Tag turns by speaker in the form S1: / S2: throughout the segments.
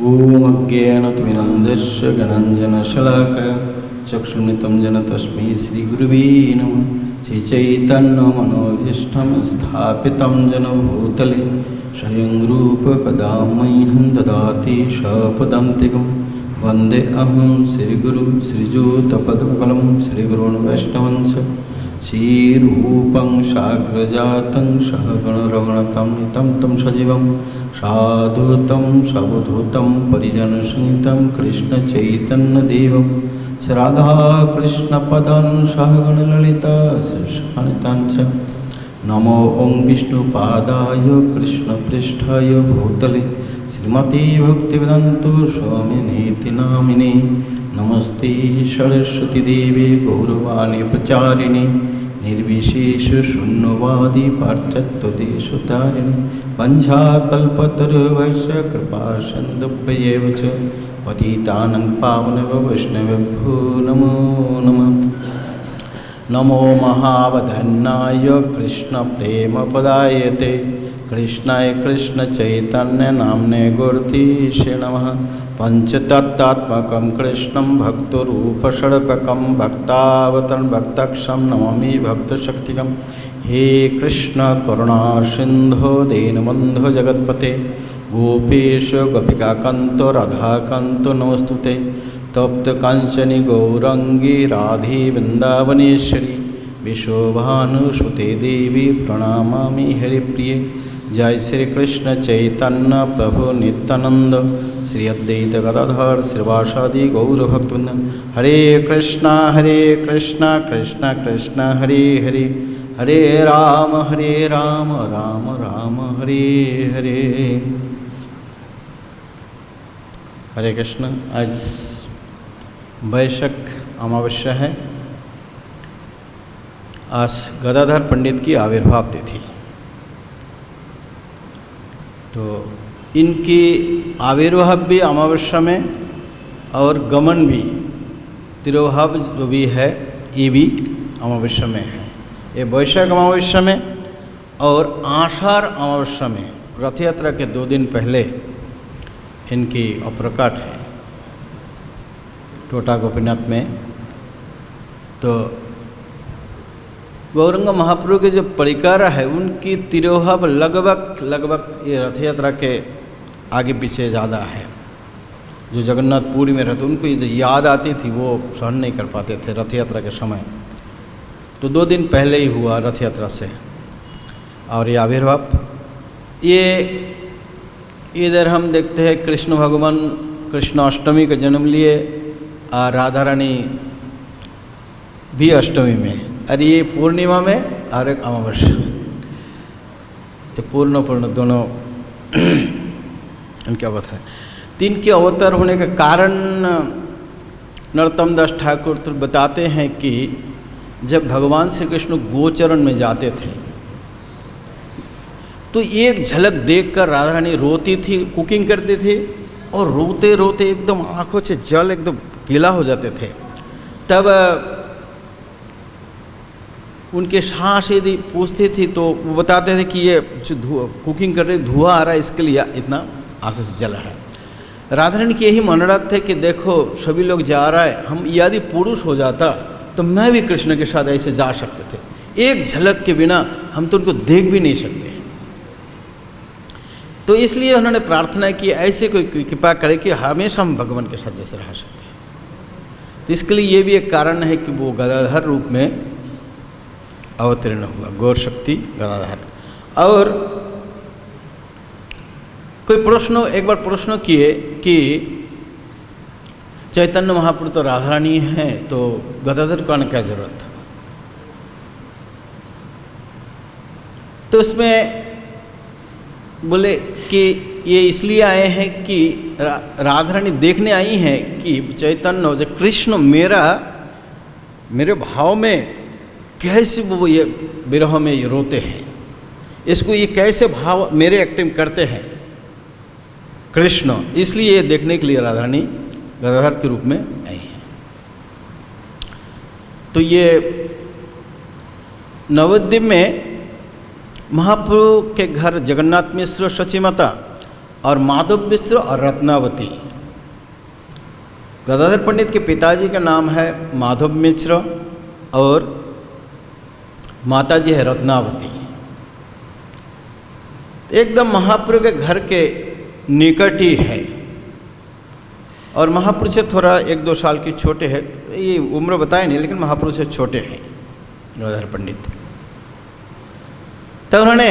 S1: ओमज्ञानतिमिरन्धस्य ज्ञानाञ्जनशलाकया चक्षुर्मिलितं येन तस्मै श्रीगुरवे नमः। श्रीचैतन्यमनोभीष्टं स्थापितं येन भूतले स्वयं रूपः कदा मह्यं ददाति सपदान्तिकं। वन्देऽहं श्रीगुरुं श्रीयुतपदकमलं श्रीगुरून् वैष्णवंश श्रीरूपं साग्रजातं सहगणरघुनाथं नितं तं सजीवं साधुतं सवधूतं परिजनसहितं कृष्णचैतन्यदेवं श्रीराधाकृष्णपदां सहगणललिता श्रीशान्तां च। नमो ॐ विष्णुपादाय कृष्णपृष्ठाय भूतले श्रीमते भक्तिवेदान्त स्वामिनेति नामिने। नमस्ते सरस्वती देवी गौरवाणी प्रचारिणे निर्विशेष शून्यवादी पाश्चात्यदेशतारिणे। वंशाकल्पतरुभ्यश्च कृपासिन्धुभ्यैव च पतितानां पावनेभ्यो वैष्णवेभ्यो नमो नमः। नमो महावदन्नाय कृष्णप्रेमपदायते कृष्णाय कृष्णचैतन्यनाम्ने गुरुतीशे नमः। पंचतत्त्वात्मकं कृष्णं भक्तरूपषड्भकं भक्तावतारं भक्तक्षं नमामि भक्तशक्तिकं। हे कृष्ण करुणा सिन्धो दीनबन्धो जगत्पते गोपेश गोपिकाकान्त राधाकान्त नमोस्तुते। तप्त कांचनी गौरंगी राधे वृंदावनेश्वरी विशोभानुसुते देवी प्रणमामि हरिप्रिये। जय श्री कृष्ण चैतन्य प्रभु नित्यानंद श्री अद्वैत गदाधर श्रीवासादि गौरभक्तवृंद। हरे कृष्णा कृष्ण कृष्ण हरे हरे हरे राम राम राम हरे हरे। हरे कृष्ण। आज वैशाख अमावस्या है। आज गदाधर पंडित की आविर्भाव तिथि। तो इनकी आविर्भाव भी अमावस्या में और गमन भी तिरोभाव जो भी है ये भी अमावस्या में है। ये वैशाख अमावस्या में और आषाढ़ अमावस्या में रथ यात्रा के 2 दिन पहले इनकी अप्रकट है टोटा गोपीनाथ में। तो गौरंग महाप्रभु के जो परिक्रमा है उनकी तिरोभाव लगभग ये रथ यात्रा के आगे पीछे ज़्यादा है। जो जगन्नाथपुरी में रहते उनको ये जो याद आती थी वो सहन नहीं कर पाते थे रथ यात्रा के समय। तो 2 दिन पहले ही हुआ रथ यात्रा से। और ये आविर्भाव ये इधर हम देखते हैं कृष्ण भगवान कृष्ण अष्टमी का जन्म लिए और राधा रानी भी अष्टमी में, और ये पूर्णिमा में और एक अमावस्या। ये पूर्ण दोनों इनके अवतार है। 3 के अवतार होने का कारण नरोत्तम दास ठाकुर तो बताते हैं कि जब भगवान श्री कृष्ण गोचरण में जाते थे तो एक झलक देखकर राधा रानी रोती थी, कुकिंग करती थी और रोते रोते एकदम आंखों से जल एकदम गीला हो जाते थे। तब उनके सांस यदि पूछती थी तो वो बताते थे कि ये जो कुकिंग कर रहे धुआं आ रहा है इसके लिए इतना आंखों से जल रहा है। राधा रानी के यही मनोरथ थे कि देखो सभी लोग जा रहा है, हम यदि पुरुष हो जाता तो मैं भी कृष्ण के साथ ऐसे जा सकते थे। एक झलक के बिना हम तो उनको देख भी नहीं सकते। तो इसलिए उन्होंने प्रार्थना की ऐसे कोई कृपा करे कि हमेशा हम भगवान के साथ जैसे रह सकते हैं। तो इसके लिए ये भी एक कारण है कि वो गदाधर रूप में अवतीर्ण हुआ, गौर शक्ति गदाधर। और कोई एक बार प्रश्न किए कि चैतन्य महाप्रभु तो राधा रानी है तो गदाधर को आने क्या जरूरत था। तो उसमें बोले कि ये इसलिए आए हैं कि राधा रानी देखने आई हैं कि चैतन्य जो कृष्ण मेरे भाव में कैसे वो ये विरह में ये रोते हैं, इसको ये कैसे भाव मेरे एक्टिंग करते हैं कृष्ण, इसलिए ये देखने के लिए राधा रानी गदाधर के रूप में आई हैं। तो ये नवद्वीप में महाप्रभु के घर जगन्नाथ मिश्र सची माता और माधव मिश्र और रत्नावती। गदाधर पंडित के पिताजी का नाम है माधव मिश्र और माताजी है रत्नावती। एकदम महाप्रभु के घर के निकट ही है और महाप्रभु से थोड़ा 1-2 साल की छोटे हैं, ये उम्र बताए नहीं लेकिन महाप्रभु से छोटे हैं गदाधर पंडित। तो उन्होंने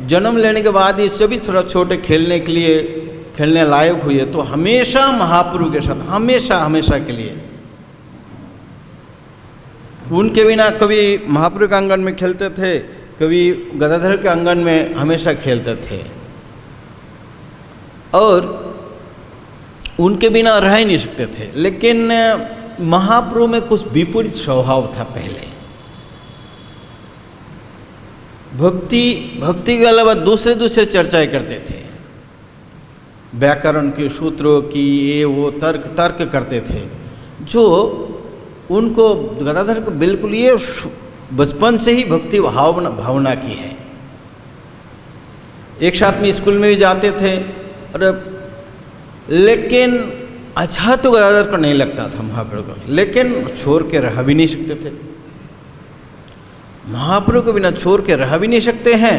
S1: जन्म लेने के बाद ये सभी थोड़ा छोटे खेलने लायक हुए, तो हमेशा महाप्रभु के साथ हमेशा के लिए उनके बिना कभी महाप्रभु के आंगन में खेलते थे, कभी गदाधर के आंगन में हमेशा खेलते थे और उनके बिना रह ही नहीं सकते थे। लेकिन महाप्रभु में कुछ विपरीत स्वभाव था। पहले भक्ति के अलावा दूसरे चर्चाएं करते थे, व्याकरण के सूत्रों की, ये वो तर्क करते थे, जो उनको गदाधर को बिल्कुल ये बचपन से ही भक्ति भावना की है। एक साथ में स्कूल में भी जाते थे और लेकिन अच्छा तो गदाधर को नहीं लगता था महाप्रभु को, लेकिन छोड़ के रह भी नहीं सकते थे। महाप्रभु को बिना छोड़ के रह भी नहीं सकते हैं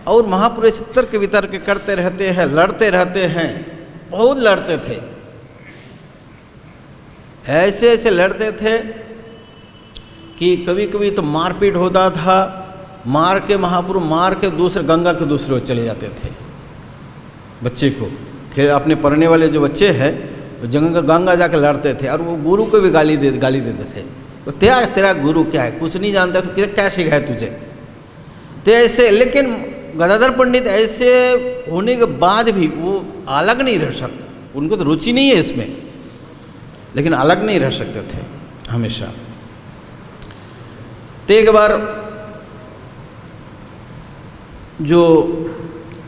S1: और महाप्रभु से तर्क वितर्क करते रहते हैं, लड़ते रहते हैं, बहुत लड़ते थे। ऐसे लड़ते थे कि कभी कभी तो मारपीट होता था, महाप्रभु मार के गंगा के दूसरे ओर चले जाते थे बच्चे को। अपने पढ़ने वाले जो बच्चे हैं वो गंगा जाकर लड़ते थे और वो गुरु को भी गाली देते थे। तो तेरा गुरु क्या है, कुछ नहीं जानता, तो क्या सिखाए तुझे। तो ऐसे, लेकिन गदाधर पंडित ऐसे होने के बाद भी वो अलग नहीं रह सकते, उनको तो रुचि नहीं है इसमें, लेकिन अलग नहीं रह सकते थे हमेशा। तो एक बार जो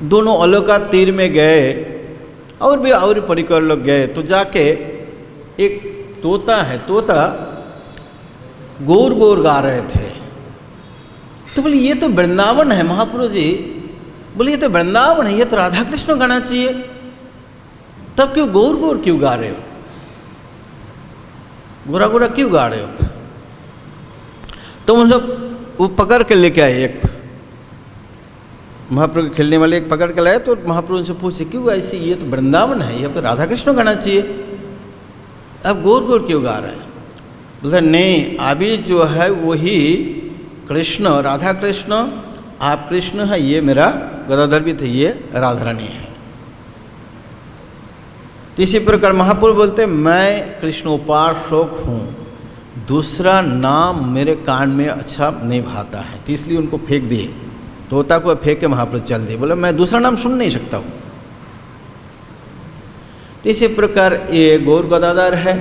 S1: दोनों अलोका तीर में गए और भी और परिकर लोग गए, तो जाके एक तोता गौर गा रहे थे। तो बोले ये तो वृंदावन है महाप्रभु जी, बोले ये तो वृंदावन है, ये तो राधा कृष्ण गाना चाहिए, तब क्यों गौर क्यों गा रहे हो, गोरा क्यों गा रहे हो। तो उन सब वो पकड़ के लेके आए, एक महाप्रभु खेलने वाले एक पकड़ के लाए। तो महाप्रभु से पूछे क्यों ऐसी, ये तो वृंदावन है, ये तो राधा कृष्ण गाना चाहिए, अब गौर क्यों गा रहे हैं। बोले नहीं, अभी जो है वही कृष्ण, राधा कृष्ण, आप कृष्ण है, ये मेरा गदाधर भी थे, ये राधा रानी है। तो इसी प्रकार महाप्रभु बोलते मैं कृष्ण उपासक हूँ, दूसरा नाम मेरे कान में अच्छा नहीं भाता है, तो इसलिए उनको फेंक दिए, तोता को फेंक के महाप्रभु चल दिए, बोले मैं दूसरा नाम सुन नहीं सकता हूँ। तो इसी प्रकार ये गौर गदाधर है।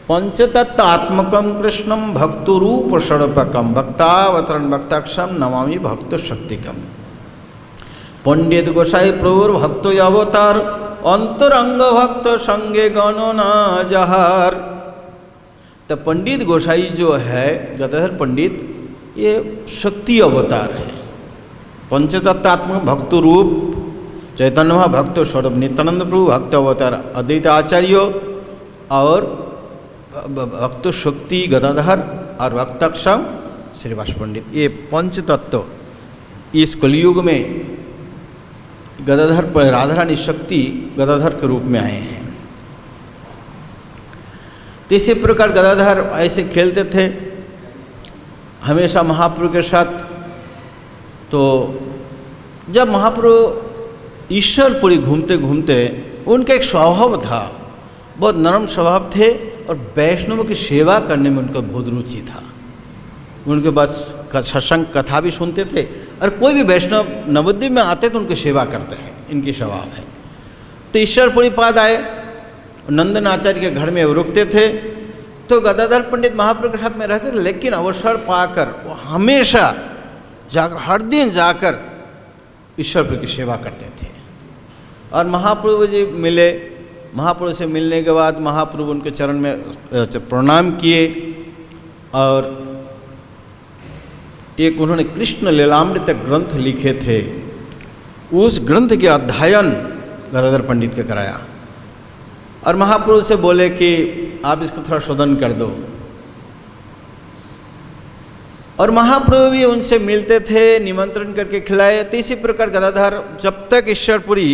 S1: पंचतत्वात्मकम कृष्णम भक्तरूप षडपकम भक्तावतरण भक्ताक्षम नमामि भक्त शक्तिकम। पंडित गोसाई प्रभुर भक्त अवतार अंतरंग भक्त संगे गणना जहार। तो पंडित गोसाई जो है गदाधर पंडित, ये शक्ति अवतार है। पंचतत्वात्मक भक्त रूप चैतन्य भक्त स्वरूप नित्यानंद प्रभु भक्त अवतार अद्वैत आचार्य और भक्त शक्ति गदाधर और भक्ताक्षम श्रीवास पंडित, ये पंच तत्व इस कलयुग में गदाधर पर राधा रानी शक्ति गदाधर के रूप में आए हैं। तो इसी प्रकार गदाधर ऐसे खेलते थे हमेशा महाप्रभु के साथ। तो जब महाप्रभु ईश्वरपुरी घूमते घूमते उनका एक स्वभाव था, बहुत नरम स्वभाव थे और वैष्णव की सेवा करने में उनका बहुत रुचि था। उनके पास सत्संग कथा भी सुनते थे और कोई भी वैष्णव नवद्वीप में आते तो उनकी सेवा करते हैं, इनकी स्वभाव है। तो ईश्वरपुरी पाद आए, नंदन आचार्य के घर में वो रुकते थे। तो गदाधर पंडित महाप्रभु के साथ में रहते थे, लेकिन अवसर पाकर वो हमेशा जाकर हर दिन जाकर ईश्वरपुरी की सेवा करते थे। और महाप्रभु जी मिले, महाप्रभु से मिलने के बाद महाप्रभु उनके चरण में प्रणाम किए और एक उन्होंने कृष्ण लीलामृत ग्रंथ लिखे थे। उस ग्रंथ के अध्ययन गदाधर पंडित के कराया और महाप्रभु से बोले कि आप इसको थोड़ा शोधन कर दो। और महाप्रभु भी उनसे मिलते थे, निमंत्रण करके खिलाए। तो इसी प्रकार गदाधर जब तक ईश्वरपुरी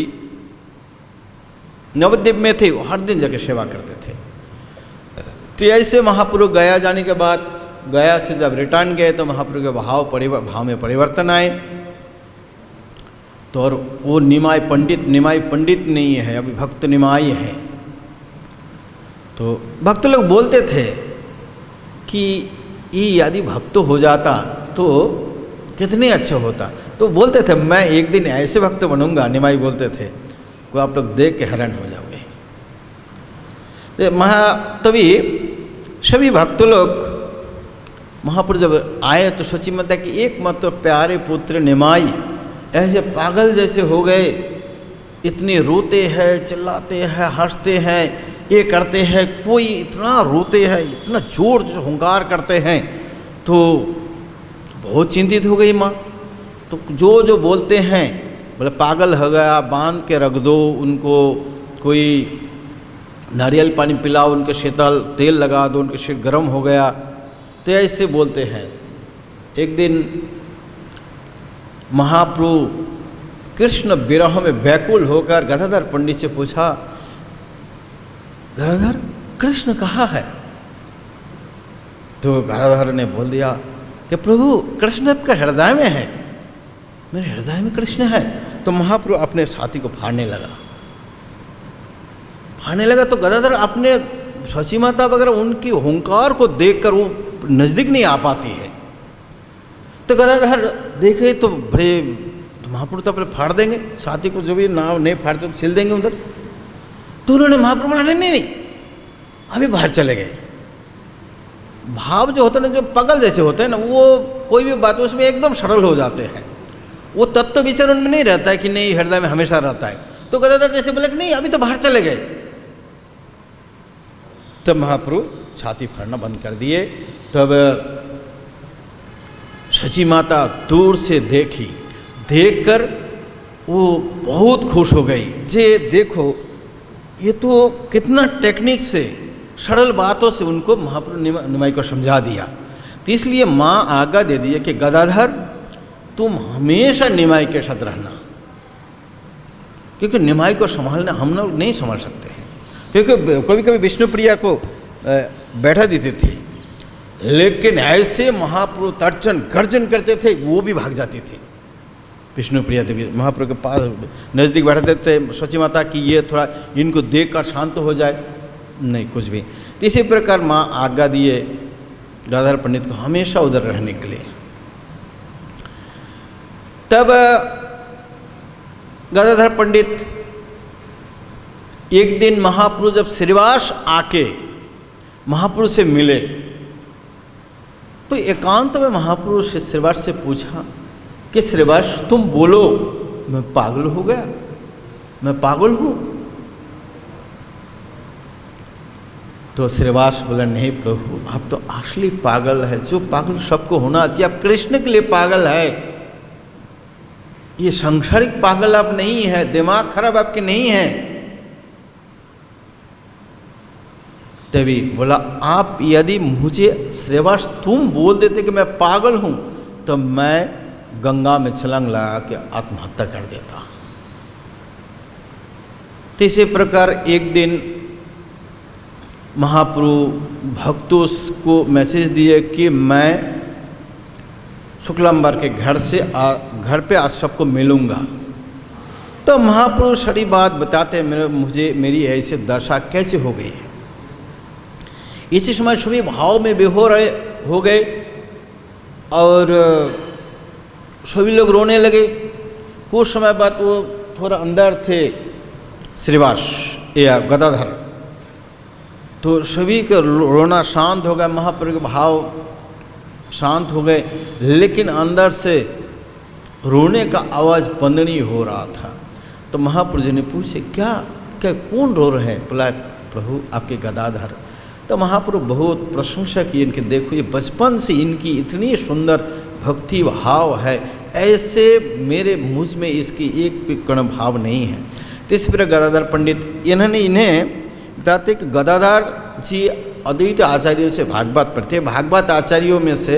S1: नवद्वीप में थे हर दिन जाके सेवा करते थे। तो ऐसे महाप्रभु गया जाने के बाद, गया से जब रिटर्न गए तो महाप्रभु के भाव में परिवर्तन आए। तो और वो निमाय पंडित नहीं है, अभी भक्त निमाई है। तो भक्त लोग बोलते थे कि ये यदि भक्त हो जाता तो कितने अच्छा होता। तो बोलते थे मैं एक दिन ऐसे भक्त बनूंगा, निमाई बोलते थे, को आप लोग देख के हैरान हो जाओगे। तभी सभी भक्त लोग महाप्रभु जब आए तो सोची मत कि एक मात्र प्यारे पुत्र निमाई ऐसे पागल जैसे हो गए, इतने रोते हैं, चिल्लाते हैं, हंसते हैं, ये करते हैं, कोई इतना रोते हैं, इतना जोर से हुंकार करते हैं। तो बहुत चिंतित हो गई माँ। तो जो बोलते हैं बोले पागल हो गया, बांध के रख दो उनको, कोई नारियल पानी पिलाओ, उनके शीतल तेल लगा दो, उनके शरीर गर्म हो गया। तो ऐसे बोलते हैं। एक दिन महाप्रभु कृष्ण विरह में व्याकुल होकर गदाधर पंडित से पूछा, गदाधर कृष्ण कहाँ है? तो गदाधर ने बोल दिया कि प्रभु कृष्ण आपके हृदय में है, मेरे हृदय में कृष्ण है। तो महाप्रभु अपने साथी को फाड़ने लगा। तो गदाधर अपने शची माता वगैरह उनकी हुंकार को देखकर वो नज़दीक नहीं आ पाती है। तो गदाधर देखे तो बड़े, तो महाप्रभु तो अपने फाड़ देंगे, साथी को जो भी नाव नहीं फाड़ते तो सिल देंगे उधर। तो उन्होंने महाप्रभु बोला नहीं, अभी बाहर चले गए। भाव जो होते हैं ना, जो पागल जैसे होते हैं ना, वो कोई भी बात उसमें एकदम सरल हो जाते हैं। वो तत्व विचार उनमें नहीं रहता है कि नहीं हृदय में हमेशा रहता है। तो गदाधर जैसे बोले कि नहीं अभी तो बाहर चले गए। तब महाप्रभु छाती फाड़ना बंद कर दिए। तब शची माता दूर से देखकर वो बहुत खुश हो गई। जे देखो ये तो कितना टेक्निक से, सरल बातों से उनको महाप्रभु निमाई को समझा दिया। तो इसलिए माँ आज्ञा दे दी है कि गदाधर तुम हमेशा निमाई के साथ रहना, क्योंकि निमाई को संभालना हम लोग नहीं संभाल सकते हैं। क्योंकि कभी कभी विष्णुप्रिया को बैठा देते थे, लेकिन ऐसे महाप्रभु तर्जन गर्जन करते थे, वो भी भाग जाती थी। विष्णुप्रिया देवी महाप्रभु के पास नज़दीक बैठा देते थे, शची माता कि ये थोड़ा इनको देखकर शांत हो जाए, नहीं कुछ भी। तो इसी प्रकार माँ आज्ञा दिए गदाधर पंडित को हमेशा उधर रहने के लिए। तब गदाधर पंडित एक दिन महाप्रभु जब श्रीवास आके महाप्रभु से मिले तो एकांत में महाप्रभु से श्रीवास से पूछा कि श्रीवास तुम बोलो, मैं पागल हो गया, मैं पागल हूँ? तो श्रीवास बोला नहीं प्रभु, आप तो असली पागल है, जो पागल सबको होना चाहिए। आप कृष्ण के लिए पागल है, ये सांसारिक पागल आप नहीं है, दिमाग खराब आपके नहीं है। तभी बोला आप यदि मुझे श्रीवास तुम बोल देते कि मैं पागल हूं तो मैं गंगा में छलांग लगा के आत्महत्या कर देता। तो इसी प्रकार एक दिन महाप्रभु भक्तों को मैसेज दिए कि मैं शुक्लांबर के घर पे आज सबको मिलूंगा। तो महाप्रभु सारी बात बताते मुझे मेरी ऐसे दशा कैसे हो गई है। इसी समय सभी भाव में विभोर हो गए और सभी लोग रोने लगे। कुछ समय बाद वो थोड़ा अंदर थे श्रीवास या गदाधर, तो सभी के रोना शांत हो गया, महाप्रभु के भाव शांत हो गए, लेकिन अंदर से रोने का आवाज़ बंद नहीं हो रहा था। तो महाप्रभु जी ने पूछे क्या कौन रो रहे हैं? बोला प्रभु आपके गदाधर। तो महाप्रभु बहुत प्रशंसा की इनके, देखो ये बचपन से इनकी इतनी सुंदर भक्ति भाव है, ऐसे मेरे मुझ में इसकी एक भी कण भाव नहीं है। तो इस पर गदाधर पंडित इन्हें बताते कि गदाधर जी अद्वैत आचार्यों से भागवत पढ़ते। भागवत आचार्यों में से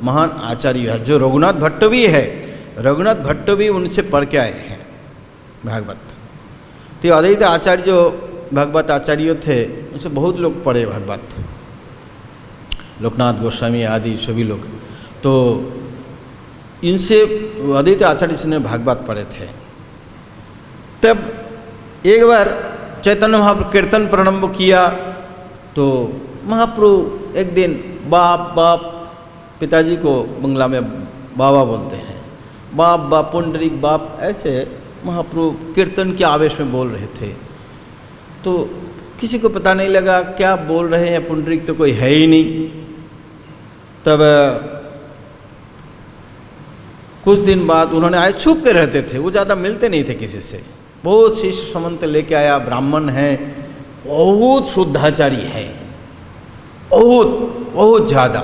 S1: महान आचार्य है जो रघुनाथ भट्ट भी है, रघुनाथ भट्ट भी उनसे पढ़ के आए हैं भागवत। तो अद्वैत आचार्य जो भागवत आचार्य थे उनसे बहुत लोग पढ़े भागवत, लोकनाथ गोस्वामी आदि सभी लोग। तो इनसे अद्वैत आचार्य से ने भागवत पढ़े थे। तब एक बार चैतन्य महाप्रभु कीर्तन प्रारंभ किया तो महाप्रभु एक दिन बाप बाप, पिताजी को बंगला में बाबा बोलते हैं, बाप बाप पुंडरीक बाप, ऐसे महाप्रभु कीर्तन के आवेश में बोल रहे थे। तो किसी को पता नहीं लगा क्या बोल रहे हैं, पुंडरीक तो कोई है ही नहीं। तब कुछ दिन बाद उन्होंने आए, छुप के रहते थे, वो ज़्यादा मिलते नहीं थे किसी से। बहुत शिष्य समंत लेके आया, ब्राह्मण है, बहुत शुद्धाचारी है, बहुत बहुत ज़्यादा।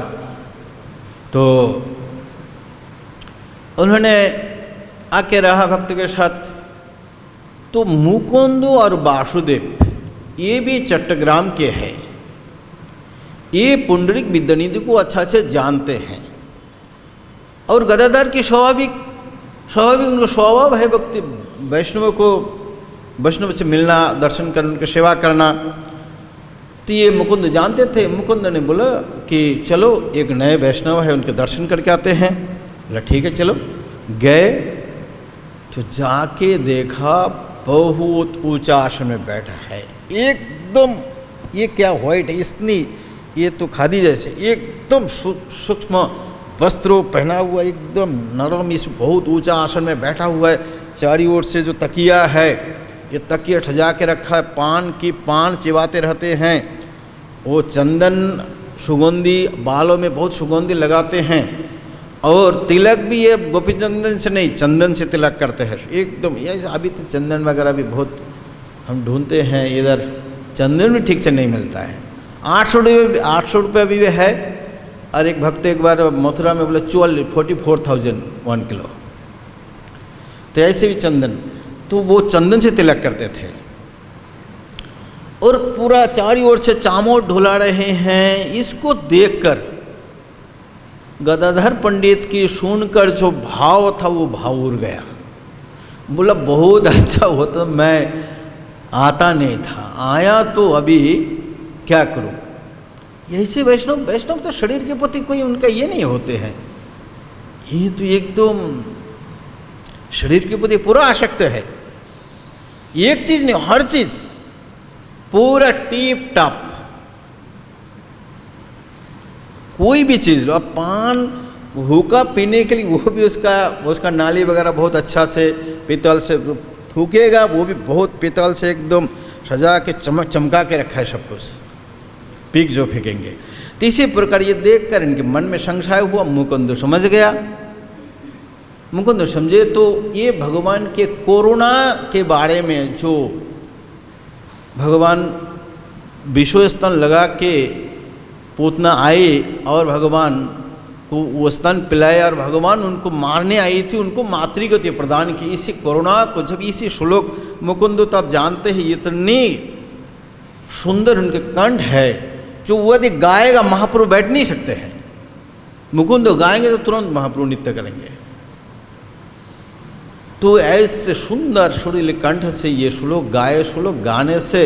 S1: तो उन्होंने आके रहा भक्त के साथ। तो मुकुंद और वासुदेव ये भी चट्टग्राम के हैं, ये पुंडरीक विद्यानिधि को अच्छा से जानते हैं। और गदाधर की स्वाभाविक उनका स्वभाव है भक्ति, वैष्णव को वैष्णव से मिलना, दर्शन करना, उनकी सेवा करना। तो ये मुकुंद जानते थे। मुकुंद ने बोला कि चलो एक नए वैष्णव है, उनके दर्शन करके आते हैं। बोला ठीक है चलो। गए तो जाके देखा बहुत ऊंचा आसन में बैठा है, एकदम ये क्या व्हाइट है, इतनी ये तो खादी जैसे, एकदम सूक्ष्म वस्त्रों पहना हुआ, एकदम नरम, इस बहुत ऊंचा आसन में बैठा हुआ है। चारों ओर से जो तकिया है, ये तकिया सजा के रखा है, पान चिबाते रहते हैं। वो चंदन सुगंधी, बालों में बहुत सुगंधी लगाते हैं। और तिलक भी ये गोपी चंदन से नहीं, चंदन से तिलक करते हैं एकदम। ये अभी तो चंदन वगैरह भी बहुत हम ढूंढते हैं, इधर चंदन भी ठीक से नहीं मिलता है। 800 रुपये भी है। और एक भक्त एक बार मथुरा में बोले 44,000 1 किलो। तो ऐसे भी चंदन, तो वो चंदन से तिलक करते थे। और पूरा चारों ओर से चामोर ढुला रहे हैं। इसको देखकर गदाधर पंडित की सुनकर जो भाव था वो भाव उड़ गया। बोला बहुत अच्छा होता, मैं आता नहीं था, आया तो अभी क्या करूं। यही से वैष्णव तो शरीर के प्रति कोई उनका ये नहीं होते हैं, ये तो एकदम शरीर के प्रति पूरा आसक्त है। एक चीज नहीं, हर चीज पूरा टिप टॉप, कोई भी चीज लो। अब पान हुक्का पीने के लिए वो भी उसका नाली वगैरह बहुत अच्छा से पीतल से थूकेगा, वो भी बहुत पीतल से एकदम सजा के चमका के रखा है सब कुछ, पीक जो फेंकेंगे। तो इसी प्रकार ये देखकर इनके मन में संशय हुआ। मुकुंद समझ गया। मुकुंद समझे तो ये भगवान के कोरोना के बारे में जो भगवान विश्व स्तन लगा के पूतना आए और भगवान को वो स्तन पिलाए और भगवान उनको मारने आई थी, उनको मातृगति प्रदान की। इसी कोरोना को जब इसी श्लोक मुकुंद तो आप जानते हैं इतनी सुंदर उनके कंठ है, जो वो यदि गाएगा महाप्रभु बैठ नहीं सकते हैं। मुकुंद गाएंगे तो तुरंत महाप्रभु नृत्य करेंगे। तो ऐसे सुंदर सुरीले कंठ से ये श्लोक गाए, श्लोक गाने से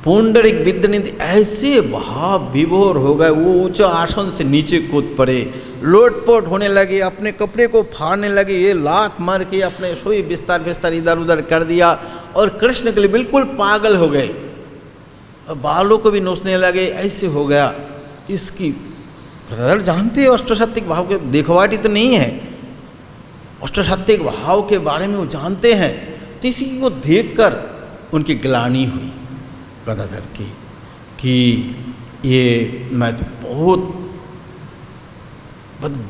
S1: पुंडरीक विद्यानिधि ऐसे भाव विभोर हो गए, वो ऊंचा आसन से नीचे कूद पड़े, लोटपोट होने लगे, अपने कपड़े को फाड़ने लगे, ये लात मार के अपने सोई बिस्तर इधर उधर कर दिया और कृष्ण के लिए बिल्कुल पागल हो गए और बालों को भी नोचने लगे। ऐसे हो गया। इसकी जानते हैं अष्टसात्विक भाव के देखवाटी तो नहीं है, अष्टसात्विक भाव के बारे में वो जानते हैं। तो इसी को देखकर उनकी ग्लानि हुई गदाधर की कि ये मैं तो बहुत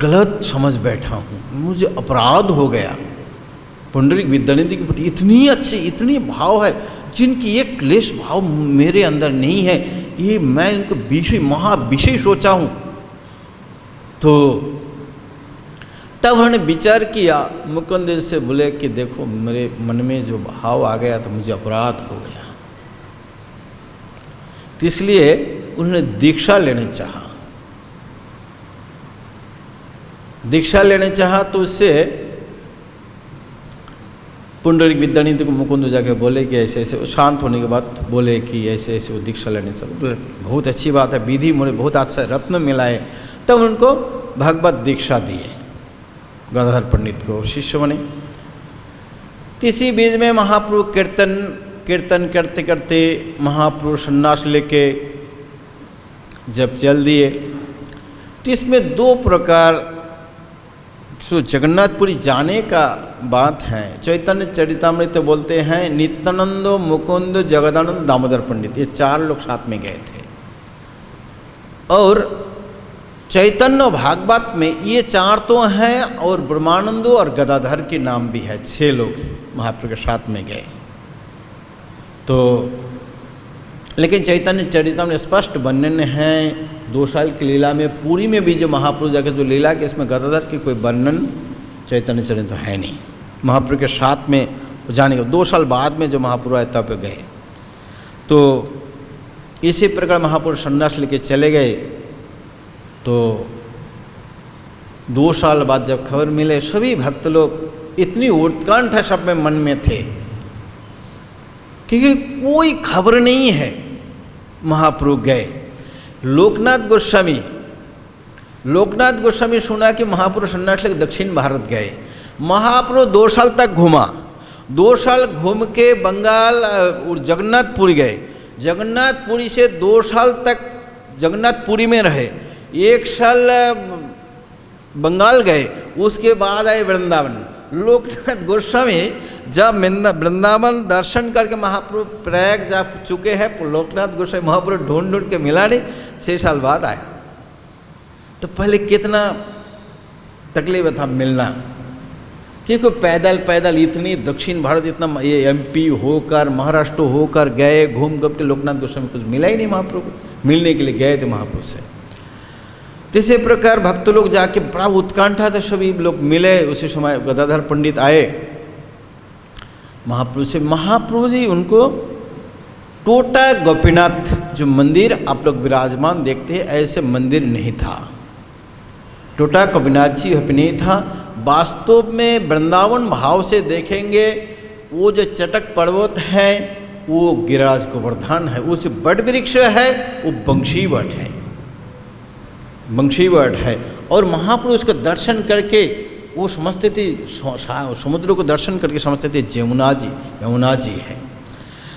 S1: गलत समझ बैठा हूँ, मुझे अपराध हो गया। पुंडरीक विद्यानिधि के प्रति इतनी अच्छी इतनी भाव है, जिनकी एक क्लेश भाव मेरे अंदर नहीं है, ये मैं इनको विषय सोचा हूँ। तो तब जब उन्होंने विचार किया, मुकुंद से बोले कि देखो मेरे मन में जो भाव आ गया तो मुझे अपराध हो गया, तो इसलिए उन्होंने दीक्षा लेने चाहा। दीक्षा लेने चाहा तो उससे पुंडरीक विद्यानिधि को मुकुंद जाके बोले कि ऐसे ऐसे, शांत होने के बाद बोले कि ऐसे ऐसे वो दीक्षा लेने चलो। बोले बहुत अच्छी बात है, विधि मुझे बहुत अच्छा रत्न मिला है। तब उनको भगवत दीक्षा दिए, गदाधर पंडित को शिष्य बने। इसी बीच में महाप्रभु कीर्तन करते करते महाप्रभु सन्यास लेके जब चल दिए, तो इसमें दो प्रकार सो जगन्नाथपुरी जाने का बात है। चैतन्य चरितामृत बोलते हैं नित्यानंद, मुकुंद, जगदानंद, दामोदर पंडित, ये 4 लोग साथ में गए थे। और चैतन्य भागवत में ये 4 तो हैं, और ब्रह्मानंद और गदाधर के नाम भी है। 6 लोग महाप्रभु के साथ में गए। तो लेकिन चैतन्य चरितामृत स्पष्ट वर्णन है 2 साल की लीला में, पूरी में भी जो महाप्रभु जाकर जो लीला के इसमें गदाधर की कोई वर्णन चैतन्य चरित तो है नहीं। महाप्रभु के साथ में जाने के 2 साल बाद में जो महाप्रभु आए तब गए। तो इसी प्रकार महाप्रभु सन्यास लेके चले गए। तो 2 साल बाद जब खबर मिले, सभी भक्त लोग इतनी उत्कंठा सब में मन में थे, क्योंकि कोई खबर नहीं है। महाप्रभु गए। लोकनाथ गोस्वामी सुना कि महाप्रभु सन्यास लेकर दक्षिण भारत गए। महाप्रभु 2 साल तक घूमा। 2 साल घूम के बंगाल और जगन्नाथपुरी गए। जगन्नाथपुरी से 2 साल तक जगन्नाथपुरी में रहे। 1 साल बंगाल गए, उसके बाद आए वृंदावन। लोकनाथ गोस्वामी जब वृंदावन दर्शन करके महाप्रभु प्रयाग जा चुके हैं, लोकनाथ गोस्वामी महाप्रभु ढूंढ के मिला नहीं, 6 साल बाद आया। तो पहले कितना तकलीफ था मिलना, क्योंकि पैदल इतनी दक्षिण भारत, इतना ये MP होकर महाराष्ट्र होकर गए, घूम के लोकनाथ गोस्वामी कुछ मिला ही नहीं महाप्रभु। मिलने के लिए गए थे महाप्रभु से। इसी प्रकार भक्त लोग जाके बड़ा उत्कंठा था, सभी लोग मिले। उसी समय गदाधर पंडित आए महाप्रभु से। महाप्रभु जी उनको टोटा गोपीनाथ जो मंदिर आप लोग विराजमान देखते हैं, ऐसे मंदिर नहीं था। टोटा गोपीनाथ जी नहीं था। वास्तव में वृंदावन भाव से देखेंगे, वो जो चटक पर्वत है वो गिरिराज गोवर्धन है, उस बट वृक्ष है वो बंशी वट है। और महाप्रभु उसका दर्शन करके वो समझते थे, समुद्र को दर्शन करके समझते थे यमुना जी है।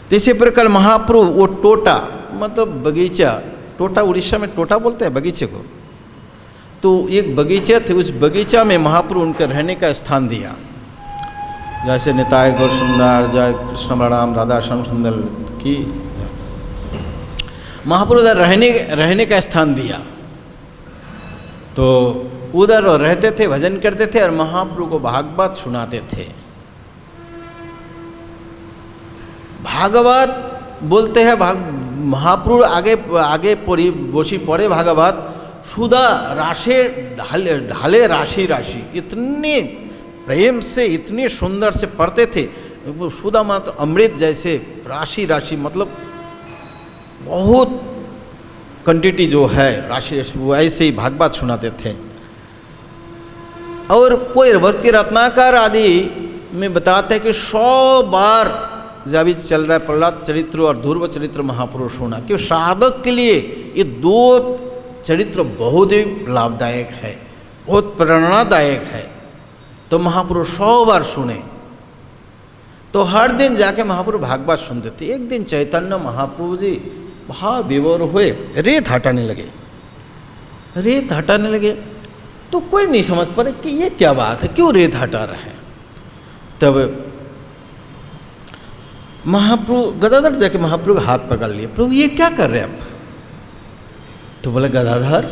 S1: तो इसी प्रकार महाप्रभु वो टोटा मतलब बगीचा, टोटा उड़ीसा में टोटा बोलते हैं बगीचे को, तो एक बगीचा थे, उस बगीचा में महाप्रभु उनके रहने का स्थान दिया। जैसे निताय गौर सुंदर, जय कृष्ण बलराम, राधा श्याम सुंदर की महाप्रभु उधर रहने का स्थान दिया। तो उधर रहते थे, भजन करते थे और महाप्रभु को भागवत सुनाते थे। भागवत बोलते हैं, महाप्रभु आगे बोसी पड़े भागवत, सुधा राशि ढाले राशि इतने प्रेम से इतने सुंदर से पढ़ते थे। सुधा मात्र अमृत जैसे राशि मतलब बहुत क्वांटिटी जो है राशि, वो ऐसे ही भागवत सुनाते थे। और कोई भक्ति रत्नाकर आदि में बताते हैं कि 100 बार जब अभी चल रहा है प्रहलाद चरित्र और ध्रुव चरित्र महापुरुष सुना, क्योंकि साधक के लिए ये 2 चरित्र बहुत ही लाभदायक है, बहुत प्रेरणादायक है। तो महापुरुष 100 बार सुने। तो हर दिन जाके महाप्रभु भागवत सुनते थे। एक दिन चैतन्य महाप्रभु जी भाव विभोर हुए, रेत हटाने लगे। तो कोई नहीं समझ पा रहे कि ये क्या बात है, क्यों रेत हटा रहे हैं। तब महाप्रभु गदाधर जाके महाप्रभु हाथ पकड़ लिए, प्रभु ये क्या कर रहे हैं आप। तो बोले गदाधर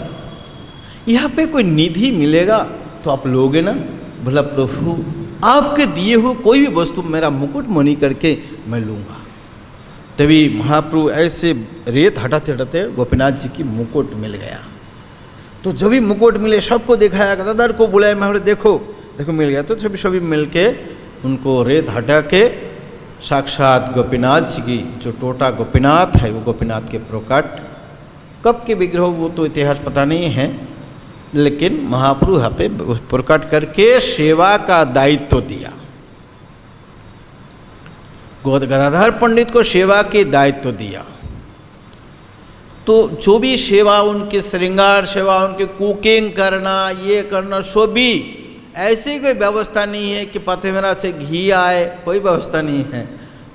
S1: यहाँ पे कोई निधि मिलेगा तो आप लोगे ना। बोला प्रभु आपके दिए हुए कोई भी वस्तु मेरा मुकुट मणि करके मैं लूँगा। तभी महाप्रभु ऐसे रेत हटाते हटाते गोपीनाथ जी की मुकुट मिल गया। तो जब भी मुकुट मिले सबको दिखाया, गदाधर को बुलाया, मैं देखो देखो मिल गया। तो सभी मिल के उनको रेत हटा के साक्षात गोपीनाथ जी की जो टोटा गोपीनाथ है वो गोपीनाथ के प्रकट, कब के विग्रह वो तो इतिहास पता नहीं है, लेकिन महाप्रभु यहाँ पे प्रकट करके सेवा का दायित्व दिया। गदाधर पंडित को सेवा के दायित्व दिया। तो जो भी सेवा, उनके श्रृंगार सेवा, उनके कुकिंग करना, ये करना, सो भी ऐसी कोई व्यवस्था नहीं है कि पथमेरा से घी आए, कोई व्यवस्था नहीं है।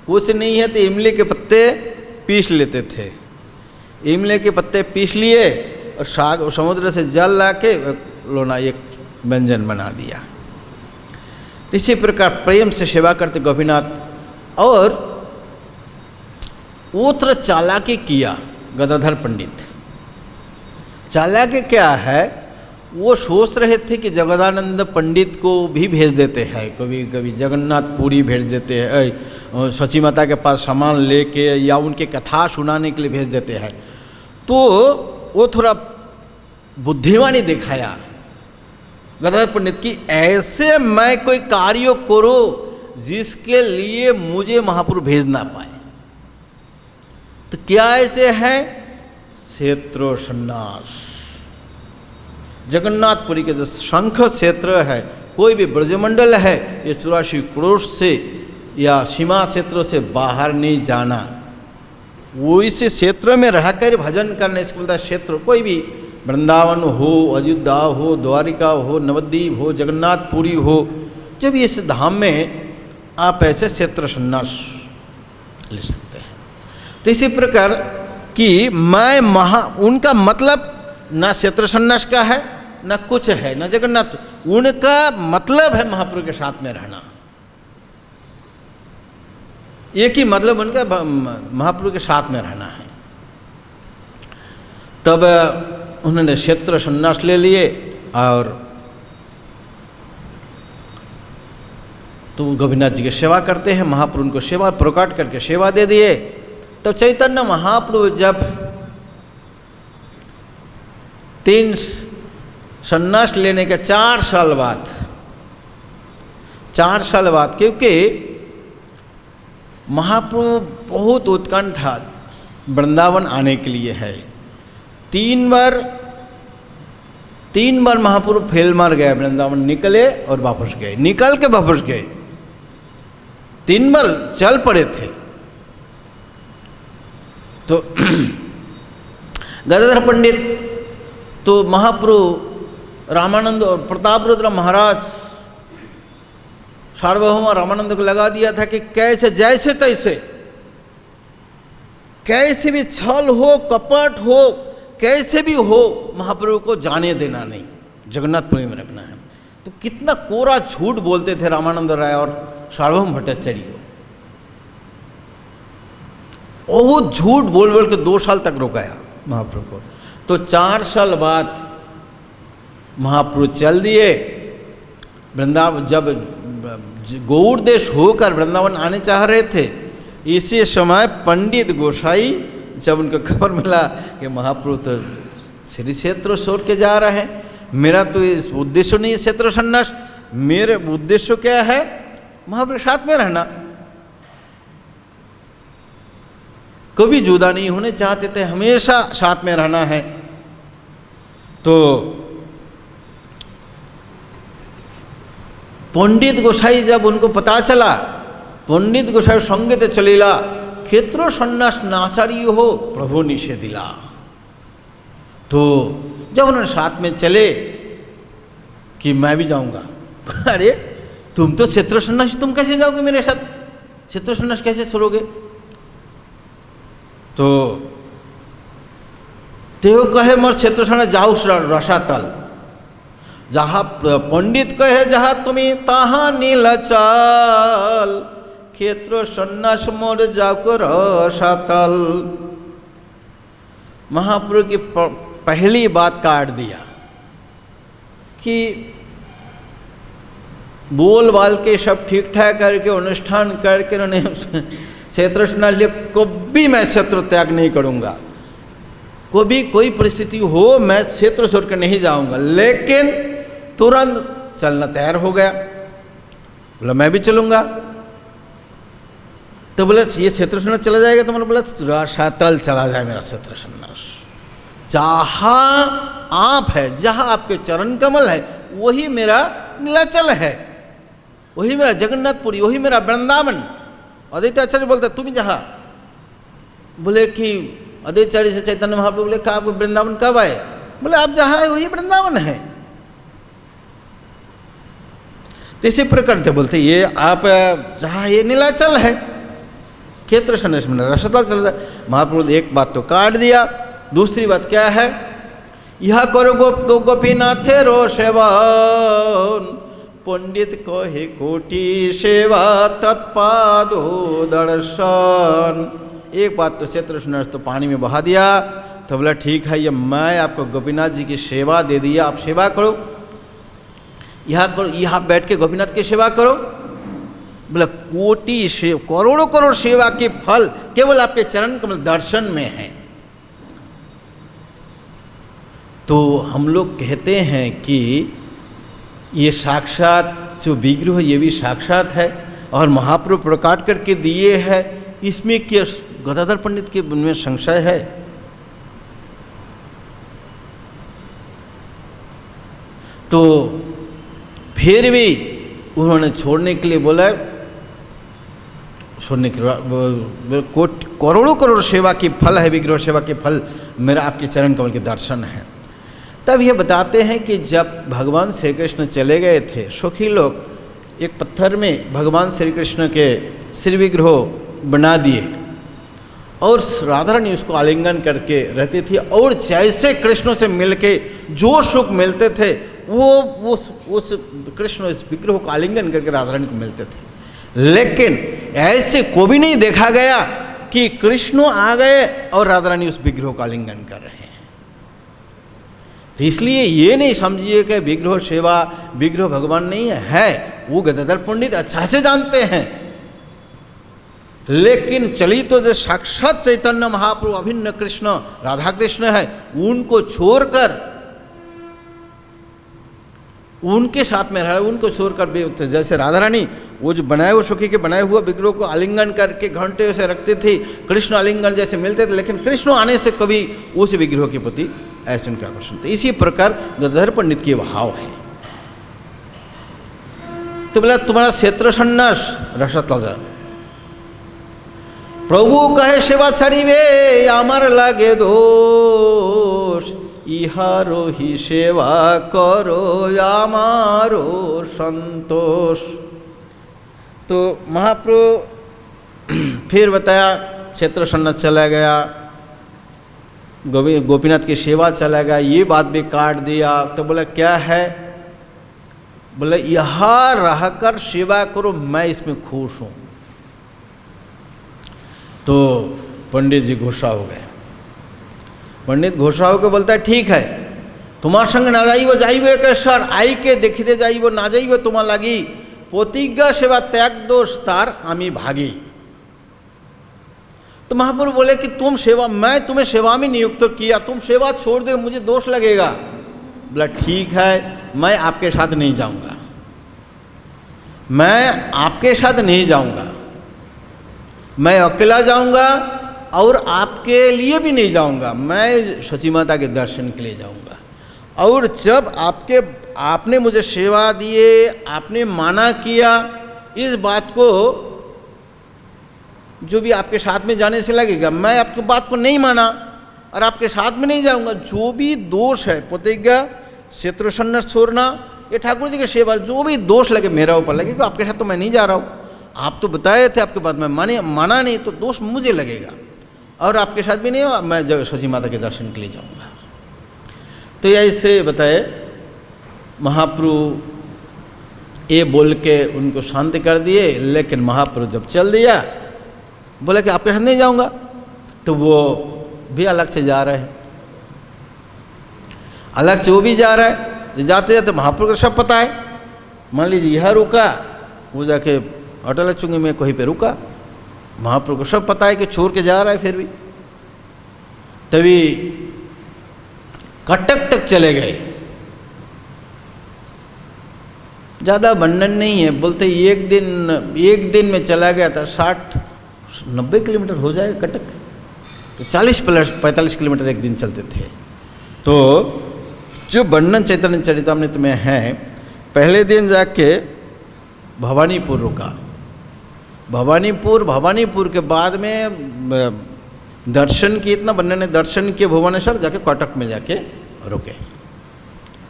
S1: कुछ नहीं है तो इमली के पत्ते पीस लेते थे, इमली के पत्ते पीस लिए और साग समुद्र से जल ला के लोना एक व्यंजन बना दिया। इसी प्रकार प्रेम से सेवा करते गोपीनाथ। और उत्र चालाकी किया गदाधर पंडित। चालाकी क्या है, वो सोच रहे थे कि जगदानंद पंडित को भी भेज देते हैं, कभी कभी जगन्नाथ पुरी भेज देते हैं, सची माता के पास सामान लेके या उनके कथा सुनाने के लिए भेज देते हैं। तो वो थोड़ा बुद्धिमानी दिखाया गदाधर पंडित की, ऐसे मैं कोई कार्य करो जिसके लिए मुझे महाप्रभु भेज ना पाए। तो क्या ऐसे है, क्षेत्र संन्यास। जगन्नाथपुरी के जो शंख क्षेत्र है, कोई भी ब्रजमंडल है, ये 84 करोड़ से या सीमा क्षेत्रों से बाहर नहीं जाना, वो इस क्षेत्र में रहकर भजन करने, इसको बोलता है क्षेत्र। कोई भी वृंदावन हो, अयोध्या हो, द्वारिका हो, नवद्वीप हो, जगन्नाथपुरी हो, जब इस धाम में आप ऐसे क्षेत्र संन्यास ले सकते हैं। तो इसी प्रकार कि मैं उनका मतलब ना क्षेत्र संन्यास का है, ना कुछ है, ना जगन्नाथ, उनका मतलब है महाप्रभु के साथ में रहना। एक ही मतलब उनका महाप्रभु के साथ में रहना है। तब उन्होंने क्षेत्र संन्यास ले लिए और तो गोपीनाथ जी की सेवा करते हैं। महाप्रभु उनको सेवा प्रकट करके सेवा दे दिए। तो चैतन्य महाप्रभु जब 3 संन्यास लेने के 4 साल बाद, 4 साल बाद, क्योंकि महाप्रभु बहुत उत्कंठा वृंदावन आने के लिए है। 3 बार महाप्रभु फेल मार गए, वृंदावन निकले और वापस गए, निकल के वापस गए, 3 बार चल पड़े थे। तो गदाधर पंडित तो महाप्रभु रामानंद और प्रताप रुद्र महाराज सार्वभौम रामानंद को लगा दिया था कि कैसे जैसे तैसे, कैसे भी छल हो, कपट हो, कैसे भी हो, महाप्रभु को जाने देना नहीं, जगन्नाथपुरी में रखना है। तो कितना कोरा झूठ बोलते थे रामानंद राय और सार्वभौम भट्टाचार्य। बहुत झूठ बोल बोल के 2 साल तक रुकाया महाप्रभु को। तो 4 साल बाद महाप्रभु चल दिए वृंदावन। जब गौड़ देश होकर वृंदावन आने चाह रहे थे, इसी समय पंडित गोसाई जब उनको खबर मिला कि महाप्रभु तो श्री क्षेत्र छोड़ के जा रहे हैं, मेरा तो इस उद्देश्य नहीं है क्षेत्र संन्यास, मेरे उद्देश्य क्या है, महाप्रभु साथ में रहना, कभी जुदा नहीं होने चाहते थे, हमेशा साथ में रहना है। तो पंडित गोसाई जब उनको पता चला, पंडित गोसाई संगीत चलीला क्षेत्र संन्यास नाचारी हो प्रभु निषेधिला। तो जब उन्होंने साथ में चले कि मैं भी जाऊंगा, अरे तुम तो क्षेत्र संन्यास, तुम कैसे जाओगे मेरे साथ, क्षेत्र संन्यास कैसे छोड़ोगे। तो तेव कहे मोर क्षेत्र संन्यास जाओ रसातल, जहाँ पंडित कहे जहाँ तुम्हें तहाँ नीलाचल, क्षेत्र संन्यास मोर जाओ रसातल। महाप्रभु की पहली बात काट दिया कि बोल बाल के सब ठीक ठाक करके अनुष्ठान करके उन्होंने क्षेत्र संन्यास लिए, कभी मैं क्षेत्र त्याग नहीं करूँगा, कभी कोई परिस्थिति हो मैं क्षेत्र छोड़ कर नहीं जाऊँगा, लेकिन तुरंत चलना तैयार हो गया, बोला मैं भी चलूँगा। तो बोला ये क्षेत्र सन्यास चला जाएगा, तो मैंने बोला रसातल चला जाए मेरा क्षेत्र सन्यास। जहाँ आप है, जहाँ आपके चरण कमल है, वही मेरा नीलाचल है, वही मेरा जगन्नाथपुरी, वही मेरा वृंदावन। अद्वैताचार्य बोलता तुम जहाँ, बोले कि अद्वैताचार्य से चैतन्य महाप्रभु बोले कहा आपको वृंदावन कब आए? बोले आप जहाँ है वही वृंदावन है। तो इसी प्रकार से बोलते ये आप जहाँ ये नीलाचल है, क्षेत्र सन्यास में रसातल चल जाए। महाप्रभु ने एक बात तो काट दिया, दूसरी बात क्या है, यह करो तो गोपीनाथे रो सेवन, पंडित कहे कोटि सेवा तत्पादो दर्शन। एक बात तो क्षेत्र सन्यास तो पानी में बहा दिया। तो बोला ठीक है, ये मैं आपको गोपीनाथ जी की सेवा दे दिया, आप सेवा करो, यहाँ करो, यहाँ बैठ के गोपीनाथ की सेवा करो। बोला कोटि से करोड़ों करोड़ सेवा के फल केवल आपके चरण कमल दर्शन में है। तो हम लोग कहते हैं कि ये साक्षात जो विग्रह ये भी साक्षात है और महाप्रभु प्रकाट करके दिए है, इसमें क्या गदाधर पंडित के में संशय है? तो फिर भी उन्होंने छोड़ने के लिए बोला, छोड़ने के करोड़ों करोड़ सेवा की फल है, विग्रह सेवा के फल मेरा आपके चरण कमल के दर्शन है। तब ये बताते हैं कि जब भगवान श्री कृष्ण चले गए थे, सखी लोग एक पत्थर में भगवान श्री कृष्ण के श्री विग्रह बना दिए और राधा रानी उसको आलिंगन करके रहती थी, और जैसे कृष्ण से मिलके जो सुख मिलते थे वो उस कृष्ण इस विग्रह को आलिंगन करके राधा रानी को मिलते थे। लेकिन ऐसे को भी नहीं देखा गया कि कृष्ण आ गए और राधा रानी उस विग्रह का आलिंगन कर रहे हैं। तो इसलिए ये नहीं समझिए कि विग्रह सेवा विग्रह भगवान नहीं है, वो गदाधर पंडित अच्छा से जानते हैं। लेकिन चली तो जो साक्षात चैतन्य महाप्रभु अभिन्न कृष्ण राधा कृष्ण है, उनको छोड़कर उनके साथ में रह, उनको छोड़कर जैसे राधा रानी वो जो बनाए हुए सखी के बनाए हुए विग्रह को आलिंगन करके घंटे से रखते थे, कृष्ण आलिंगन जैसे मिलते थे, लेकिन कृष्ण आने से कभी उस विग्रह के प्रति ऐसे उनका आकर्षण थे। इसी प्रकार गदाधर पंडित के भाव है। तो बोला तुम्हारा क्षेत्र सन्यास रसातल जा। प्रभु कहे सेवा छाड़िबे आमार लागे दोष, इहारो ही सेवा करो आमारो संतोष। तो महाप्रभु फिर बताया क्षेत्र सन्यास चला गया, गोपीनाथ की सेवा चला गया, ये बात भी काट दिया। तो बोला क्या है? बोले यहाँ रहकर सेवा करो, मैं इसमें खुश हूँ। तो पंडित जी गुस्सा हो गए। पंडित गुस्सा होकर बोलता है ठीक है, तुम्हार संग ना जाइब जाइब के सर आई के देखते जाइब ना जाइब तुम्हार लगी प्रतिज्ञा सेवा त्याग दोष तार आमी भागी। तो महाप्रभु बोले कि तुम सेवा, मैं तुम्हें सेवा में नियुक्त किया, तुम सेवा छोड़ दो मुझे दोष लगेगा। बोला ठीक है, मैं आपके साथ नहीं जाऊंगा, मैं आपके साथ नहीं जाऊंगा, मैं अकेला जाऊंगा और आपके लिए भी नहीं जाऊंगा, मैं सची माता के दर्शन के लिए जाऊंगा। और जब आपने मुझे सेवा दिए, आपने माना किया, इस बात को जो भी आपके साथ में जाने से लगेगा, मैं आपकी बात को नहीं माना और आपके साथ में नहीं जाऊंगा। जो भी दोष है, प्रतिज्ञा क्षेत्र सन्यास छोड़ना, ये ठाकुर जी की सेवा, जो भी दोष लगे मेरा ऊपर लगे, क्योंकि आपके साथ तो मैं नहीं जा रहा हूँ, आप तो बताए थे आपके बात में माना नहीं, तो दोष मुझे लगेगा और आपके साथ भी नहीं, मैं सची माता के दर्शन के लिए जाऊँगा। तो ऐसे बताए महाप्रभु ये बोल के उनको शांति कर दिए। लेकिन महाप्रभु जब चल दिया, बोला कि आपके साथ नहीं जाऊंगा, तो वो भी अलग से जा रहे हैं, अलग से वो भी जा रहा है। जाते जाते महाप्रभु को सब पता है। मान लीजिए यहाँ रुका, वो जाके अटल चुंगी में कहीं पे रुका, महाप्रभु को सब पता है कि छोड़ के जा रहा है। फिर भी तभी कटक तक चले गए। ज़्यादा वर्णन नहीं है। बोलते एक दिन में चला गया था 60-90 किलोमीटर हो जाएगा कटक, तो 40-45 किलोमीटर एक दिन चलते थे। तो जो वर्णन चैतन्य चरितामृत में है, पहले दिन जाके भवानीपुर रुका, भवानीपुर के बाद में दर्शन की, इतना वर्णन है, दर्शन किए भुवनेश्वर, जाके कटक में जाके रुके,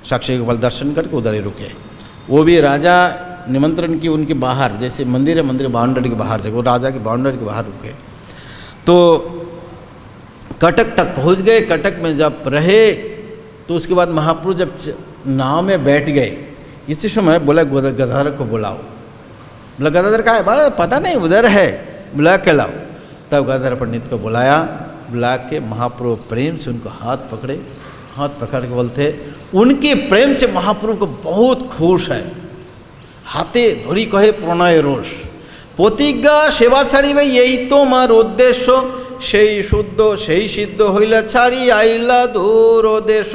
S1: साक्षी गोपाल दर्शन करके उधर ही रुके। वो भी राजा निमंत्रण की उनके बाहर, जैसे मंदिर है, मंदिर बाउंड्री के बाहर से, वो राजा की बाउंड्री के बाहर रुके। तो कटक तक पहुंच गए। कटक में जब रहे तो उसके बाद महाप्रभु जब नाव में बैठ गए, इसी समय बोला गदाधर को बुलाओ। बोला गदाधर कहाँ है? बोला पता नहीं, उधर है, बुला के लाओ। तब गदाधर पंडित को बुलाया, बुला के महाप्रभु प्रेम से उनको हाथ पकड़े, हाथ पकड़ के बोलते, उनके प्रेम से महाप्रभु को बहुत खुश है। हाथे धरी कहे प्रणय रोष, प्रतिज्ञा सेवा ছাড়িবে এই তোমার উদ্দেশ্য, সেই শুদ্ধ সেই সিদ্ধ হইলা ছাড়ি আইলা দূর দেশ।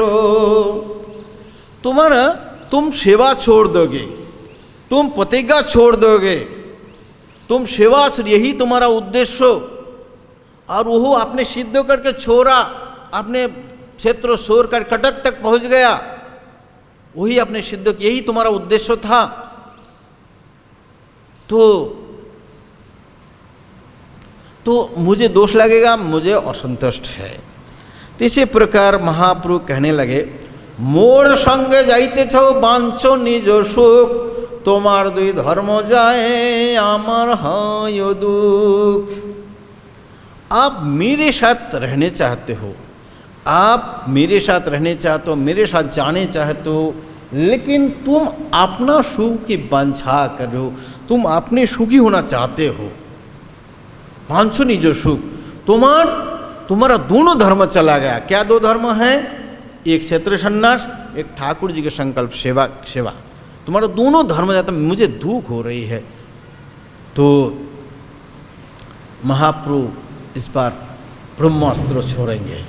S1: तुम्हारा तुम सेवा छोड़ दोगे, तुम प्रतिज्ञा छोड़ दोगे, तुम सेवा, यही तुम्हारा उद्देश्य, और वो आपने सिद्ध करके छोड़ा, आपने क्षेत्र छोड़ कर कटक तक पहुंच गया, वही आपने सिद्ध किया, यही तुम्हारा उद्देश्य था। तो मुझे दोष लगेगा, मुझे असंतुष्ट है। तो इसी प्रकार महाप्रभु कहने लगे, मोर संगे जाइते छो बांचो निज सुख, तुम्हार दुई धर्म जाए आमार हाय दुख। आप मेरे साथ रहने चाहते हो, आप मेरे साथ रहने चाहते हो, मेरे साथ जाने चाहते हो, लेकिन तुम अपना सुख की वांछा कर रहे हो, तुम अपने सुखी होना चाहते हो। बांछो निज सुख, तुम्हारा दोनों धर्म चला गया। क्या दो धर्म हैं? एक क्षेत्र संन्यास, एक ठाकुर जी के संकल्प सेवा। तुम्हारा दोनों धर्म जाता, मुझे दुख हो रही है। तो महाप्रभु इस बार ब्रह्मास्त्र छोड़ेंगे,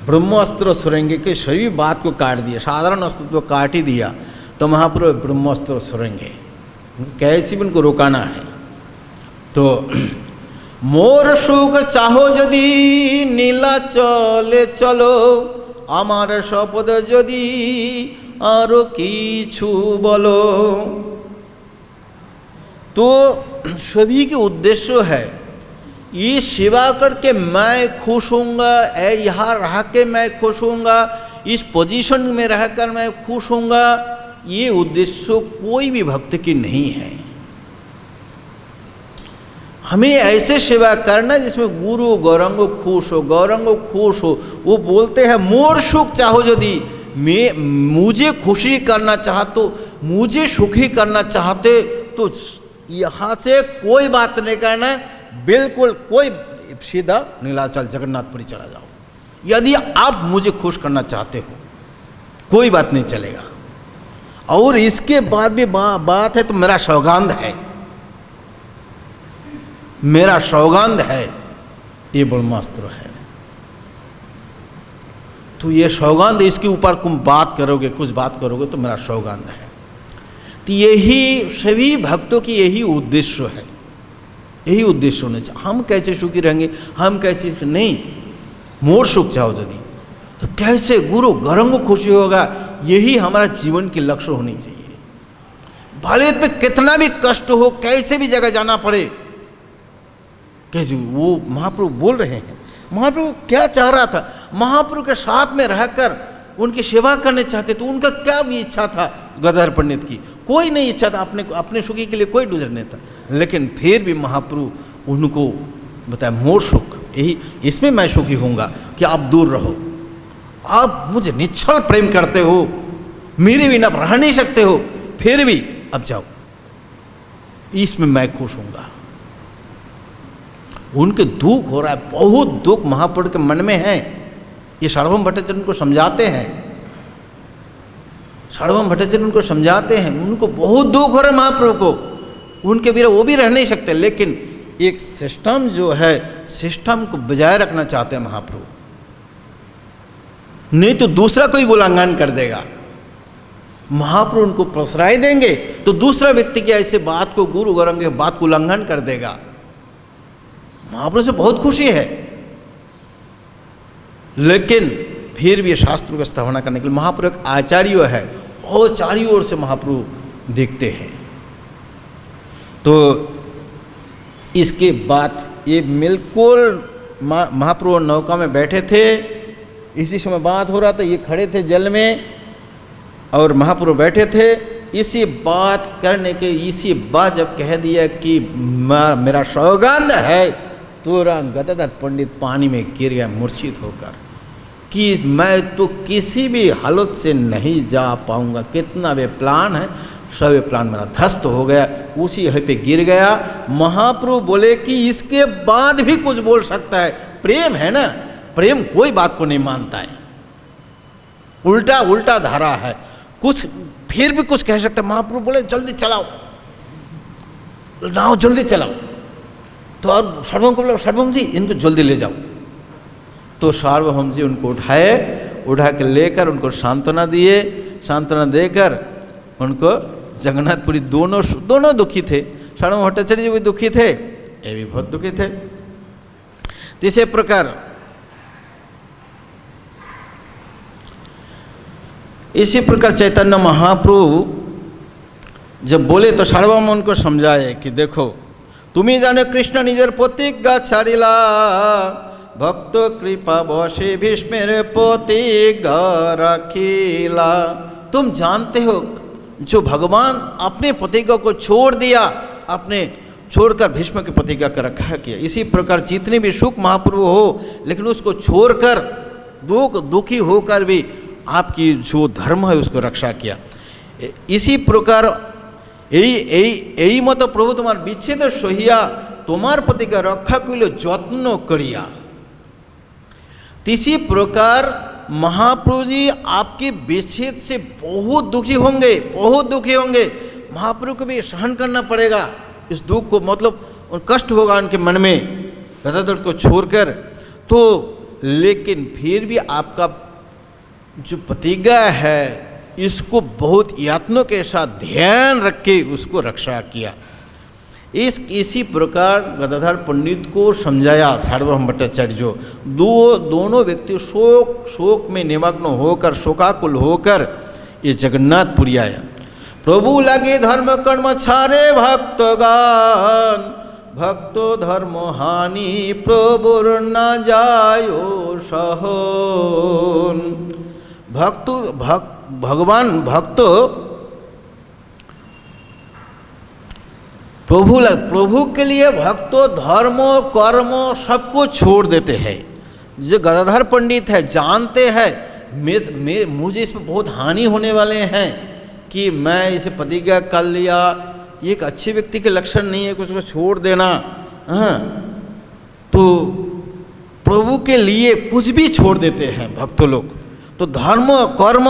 S1: ब्रह्मास्त्र छोड़ेंगे कि सभी बात को काट दिया, साधारण अस्त्र तो काट ही दिया। तो महाप्रभु ब्रह्मास्त्र छोड़ेंगे, कैसे भी उनको रोकाना है। तो मोर सुख चाहो यदि नीलाचले चलो, आमार शपथ यदि आरो किछु बोलो। तो सभी के उद्देश्य है, ये सेवा करके मैं खुश होऊंगा, यहाँ रह के मैं खुश होऊंगा, इस पोजीशन में रहकर मैं खुश होऊंगा, ये उद्देश्य कोई भी भक्त की नहीं है। हमें ऐसे सेवा करना जिसमें गुरु गौरंग खुश हो, गौरंग खुश हो। वो बोलते हैं मोर सुख चाहो यदि, मैं मुझे खुशी करना चाहते, मुझे सुखी करना चाहते, तो यहाँ से कोई बात नहीं करना, बिल्कुल कोई, सीधा नीलाचल जगन्नाथपुरी चला जाओ। यदि आप मुझे खुश करना चाहते हो, कोई बात नहीं चलेगा। और इसके बाद भी बात है तो मेरा सौगंध है, मेरा सौगंध है, ये ब्रह्मास्त्र है। तो ये सौगंध, इसके ऊपर तुम बात करोगे, कुछ बात करोगे तो मेरा सौगंध है। तो यही सभी भक्तों की यही उद्देश्य है, यही उद्देश्य होने चाहिए। हम कैसे सुखी रहेंगे, हम कैसे नहीं, मोर सुख चाहो यदि, तो कैसे गुरु गौरंग खुशी होगा, यही हमारा जीवन की लक्ष्य होनी चाहिए। भले इसमें कितना भी कष्ट हो, कैसे भी जगह जाना पड़े, कैसे वो महाप्रभु बोल रहे हैं। महाप्रभु क्या चाह रहा था? महाप्रभु के साथ में रहकर उनकी सेवा करने चाहते, तो उनका क्या भी इच्छा था गदाधर पंडित की? कोई नहीं इच्छा था, अपने सुखी के लिए कोई डूजर नहीं था। लेकिन फिर भी महाप्रभु उनको बताया, मोर सुख यही, इसमें मैं सुखी होऊंगा कि आप दूर रहो, आप मुझे निश्चल प्रेम करते हो, मेरे बिना रह नहीं सकते हो, फिर भी अब जाओ, इसमें मैं खुश होऊंगा। उनके दुख हो रहा है, बहुत दुख महाप्रभु के मन में है। ये सार्वभौम भट्टाचार्य उनको समझाते हैं, सार्वभौम भट्टाचार्य उनको समझाते हैं, उनको बहुत दुख हो रहा है महाप्रभु को, उनके बिना वो भी रह नहीं सकते। लेकिन एक सिस्टम जो है, सिस्टम को बजाय रखना चाहते हैं महाप्रभु, नहीं तो दूसरा कोई उल्लंघन कर देगा। महाप्रभु उनको प्रश्रय देंगे तो दूसरा व्यक्ति की ऐसे बात को, गुरु गौरंग की बात को उल्लंघन कर देगा। महाप्रभु से बहुत खुशी है, लेकिन फिर भी शास्त्रों की स्थापना करने के लिए महाप्रभु एक आचार्य है और चारों ओर से महाप्रभु देखते हैं। तो इसके बाद ये बिल्कुल महाप्रभु नौका में बैठे थे, इसी समय बात हो रहा था, ये खड़े थे जल में और महाप्रभु बैठे थे। इसी बात करने के इसी बात जब कह दिया कि मेरा सौगंध है, तुरंत गदाधर पंडित पानी में गिर गया मूर्छित होकर कि मैं तो किसी भी हालत से नहीं जा पाऊंगा, कितना भी प्लान है सब प्लान मेरा ध्वस्त हो गया। उसी यहीं पे गिर गया। महाप्रभु बोले कि इसके बाद भी कुछ बोल सकता है, प्रेम है ना, प्रेम कोई बात को नहीं मानता है, उल्टा उल्टा धारा है, कुछ फिर भी कुछ कह सकता है। महाप्रभु बोले जल्दी चलाओ नाव, जल्दी चलाओ। तो और सार्वभौम को बोला सार्वभौम जी इनको जल्दी ले जाओ। तो सार्वभौम जी उनको उठा के लेकर उनको सांत्वना दिए, सांत्वना देकर उनको जगन्नाथपुरी दोनों दुखी थे। सार्वभौम भट्टाचार्य जी भी दुखी थे, ये भी बहुत दुखी थे। इसी प्रकार चैतन्य महाप्रभु जब बोले तो सार्वभौम उनको समझाए कि देखो तुम्हें जाने कृष्ण निजर प्रतिज्ञा छाड़िला, भक्त कृपा बशे भीष्मेर प्रतिज्ञा रखिला। तुम जानते हो जो भगवान अपने प्रतिज्ञा को छोड़ दिया, अपने छोड़कर भीष्म की प्रतिज्ञा का रखा किया। इसी प्रकार जितने भी सुख महाप्रभु हो लेकिन उसको छोड़कर दुखी होकर भी आपकी जो धर्म है उसको रक्षा किया। इसी प्रकार यही मत प्रभु तुम्हार विच्छेद सहिया तुम्हार प्रतिज्ञा रक्षा कइल যত্ন करिया। इसी प्रकार महाप्रभु जी आपके विच्छेद से बहुत दुखी होंगे, बहुत दुखी होंगे। महाप्रभु को भी सहन करना पड़ेगा इस दुख को, मतलब कष्ट होगा उनके मन में गदाधर को छोड़कर। तो लेकिन फिर भी आपका जो प्रतिज्ञा है इसको बहुत यत्नों के साथ ध्यान रख के उसको रक्षा किया। इसी प्रकार गदाधर पंडित को समझाया सार्वभौम भट्टाचार्य जो दोनों व्यक्ति शोक में निमग्न होकर शोकाकुल होकर ये जगन्नाथपुरी आया। प्रभु लगे धर्म कर्म छारे भक्तगान, भक्तो धर्म हानि प्रभुर न जायो सहन। भगवान भक्त प्रभु के लिए भक्तों धर्म कर्म सबको छोड़ देते हैं। जो गदाधर पंडित है जानते हैं मुझे इसमें बहुत हानि होने वाले हैं कि मैं इसे प्रतिज्ञा कर लिया, ये एक अच्छे व्यक्ति के लक्षण नहीं है कुछ को छोड़ देना। हाँ, तो प्रभु के लिए कुछ भी छोड़ देते हैं भक्तों लोग। तो धर्म कर्म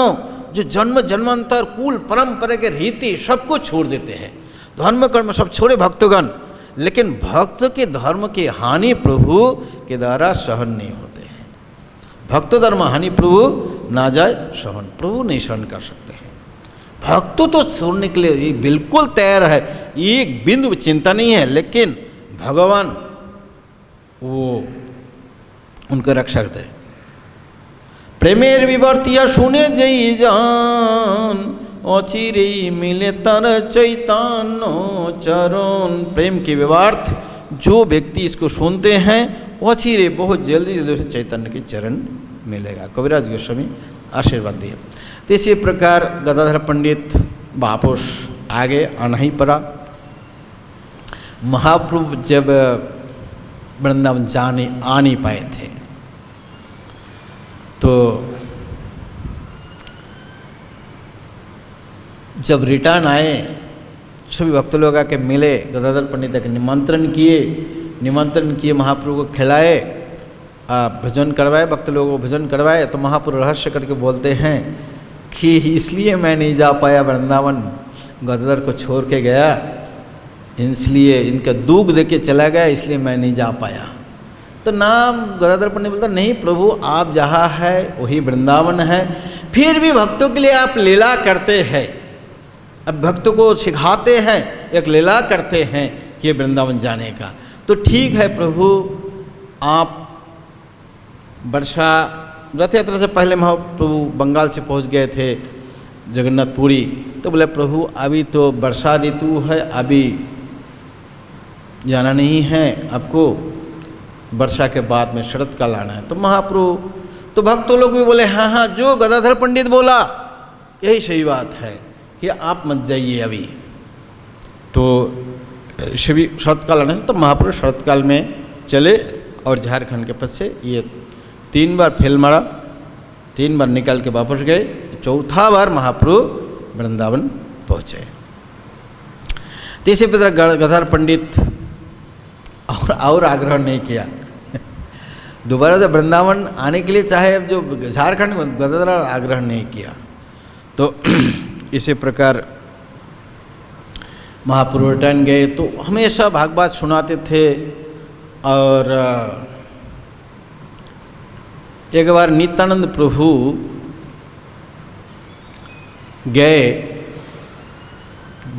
S1: जो जन्म जन्मांतर कुल परंपरा के रीति सबको छोड़ देते हैं, धर्म कर्म सब छोड़े भक्तगण। लेकिन भक्त के धर्म की हानि प्रभु के द्वारा सहन नहीं होते हैं। भक्त धर्म हानि प्रभु ना जाए सहन, प्रभु नहीं सहन कर सकते हैं। भक्त तो छोड़ने के लिए बिल्कुल तैयार है, एक बिंदु चिंता नहीं है, लेकिन भगवान वो उनका रक्षा करते हैं। प्रेमेर विवर्तिया सुने जई जान, अचिरे मिले तर चैतन्य चरण। प्रेम के विवार्थ जो व्यक्ति इसको सुनते हैं अचिरे बहुत जल्दी जल्दी उसे चैतन्य के चरण मिलेगा। कविराज गोस्वामी आशीर्वाद दिए। तो इसी प्रकार गदाधर पंडित वापस आगे आना ही पड़ा। महाप्रभु जब वृंदावन आ नहीं पाए थे तो जब रिटर्न आए सभी भक्त लोग आके मिले, गदाधर पंडित के निमंत्रण किए, महाप्रभु को खिलाए, भजन करवाए, भक्त लोगों को भजन करवाए। तो महाप्रभु रहस्य करके बोलते हैं कि इसलिए मैं नहीं जा पाया वृंदावन, गदाधर को छोड़ के गया, इसलिए इनका दुख दे के चला गया, इसलिए मैं नहीं जा पाया। तो नाम गदाधर पंडित बोलता नहीं प्रभु आप जहाँ है वही वृंदावन है, फिर भी भक्तों के लिए आप लीला करते हैं, अब भक्तों को सिखाते हैं, एक लीला करते हैं कि वृंदावन जाने का। तो ठीक है प्रभु, आप वर्षा रथ यात्रा से पहले महाप्रभु बंगाल से पहुंच गए थे जगन्नाथपुरी, तो बोले प्रभु अभी तो वर्षा ऋतु है, अभी जाना नहीं है आपको, वर्षा के बाद में शरद काल आना है। तो महाप्रभु, तो भक्तों लोग भी बोले हाँ हाँ, जो गदाधर पंडित बोला यही सही बात है कि आप मत जाइए अभी। तो शिवी शरद काल आने से तो महाप्रभु शरद काल में चले और झारखंड के पद से ये 3 बार फेल मारा, 3 बार निकाल के वापस गए, चौथा बार महाप्रभु वृंदावन पहुँचे। तो इसी प्रकार गदाधर पंडित और आग्रह नहीं किया दोबारा से वृंदावन आने के लिए, चाहे जो झारखंड में गदाधर आग्रह नहीं किया। तो इसी प्रकार महाप्रभु रिटर्न गए, तो हमेशा भागवत सुनाते थे। और एक बार नित्यानंद प्रभु गए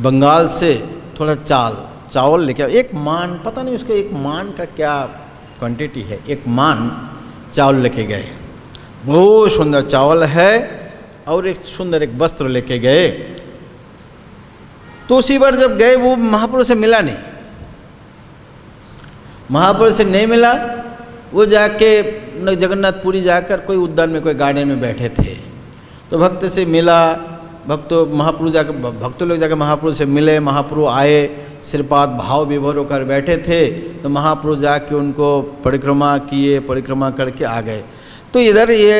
S1: बंगाल से थोड़ा चावल लेके, एक मान, पता नहीं उसका एक मान का क्या क्वांटिटी है, एक मान चावल लेके गए, बहुत सुंदर चावल है, और एक सुंदर एक वस्त्र लेके गए। तो उसी बार जब गए वो महाप्रभु से मिला नहीं, महाप्रभु से नहीं मिला। वो जाके जगन्नाथपुरी जाकर कोई उद्यान में, कोई गार्डन में बैठे थे, तो भक्त से मिला। भक्त लोग जाकर महाप्रभु से मिले, महाप्रभु आए, सिरपात भाव विभोर होकर बैठे थे। तो महाप्रभु जाके उनको परिक्रमा किए, परिक्रमा करके आ गए। तो इधर ये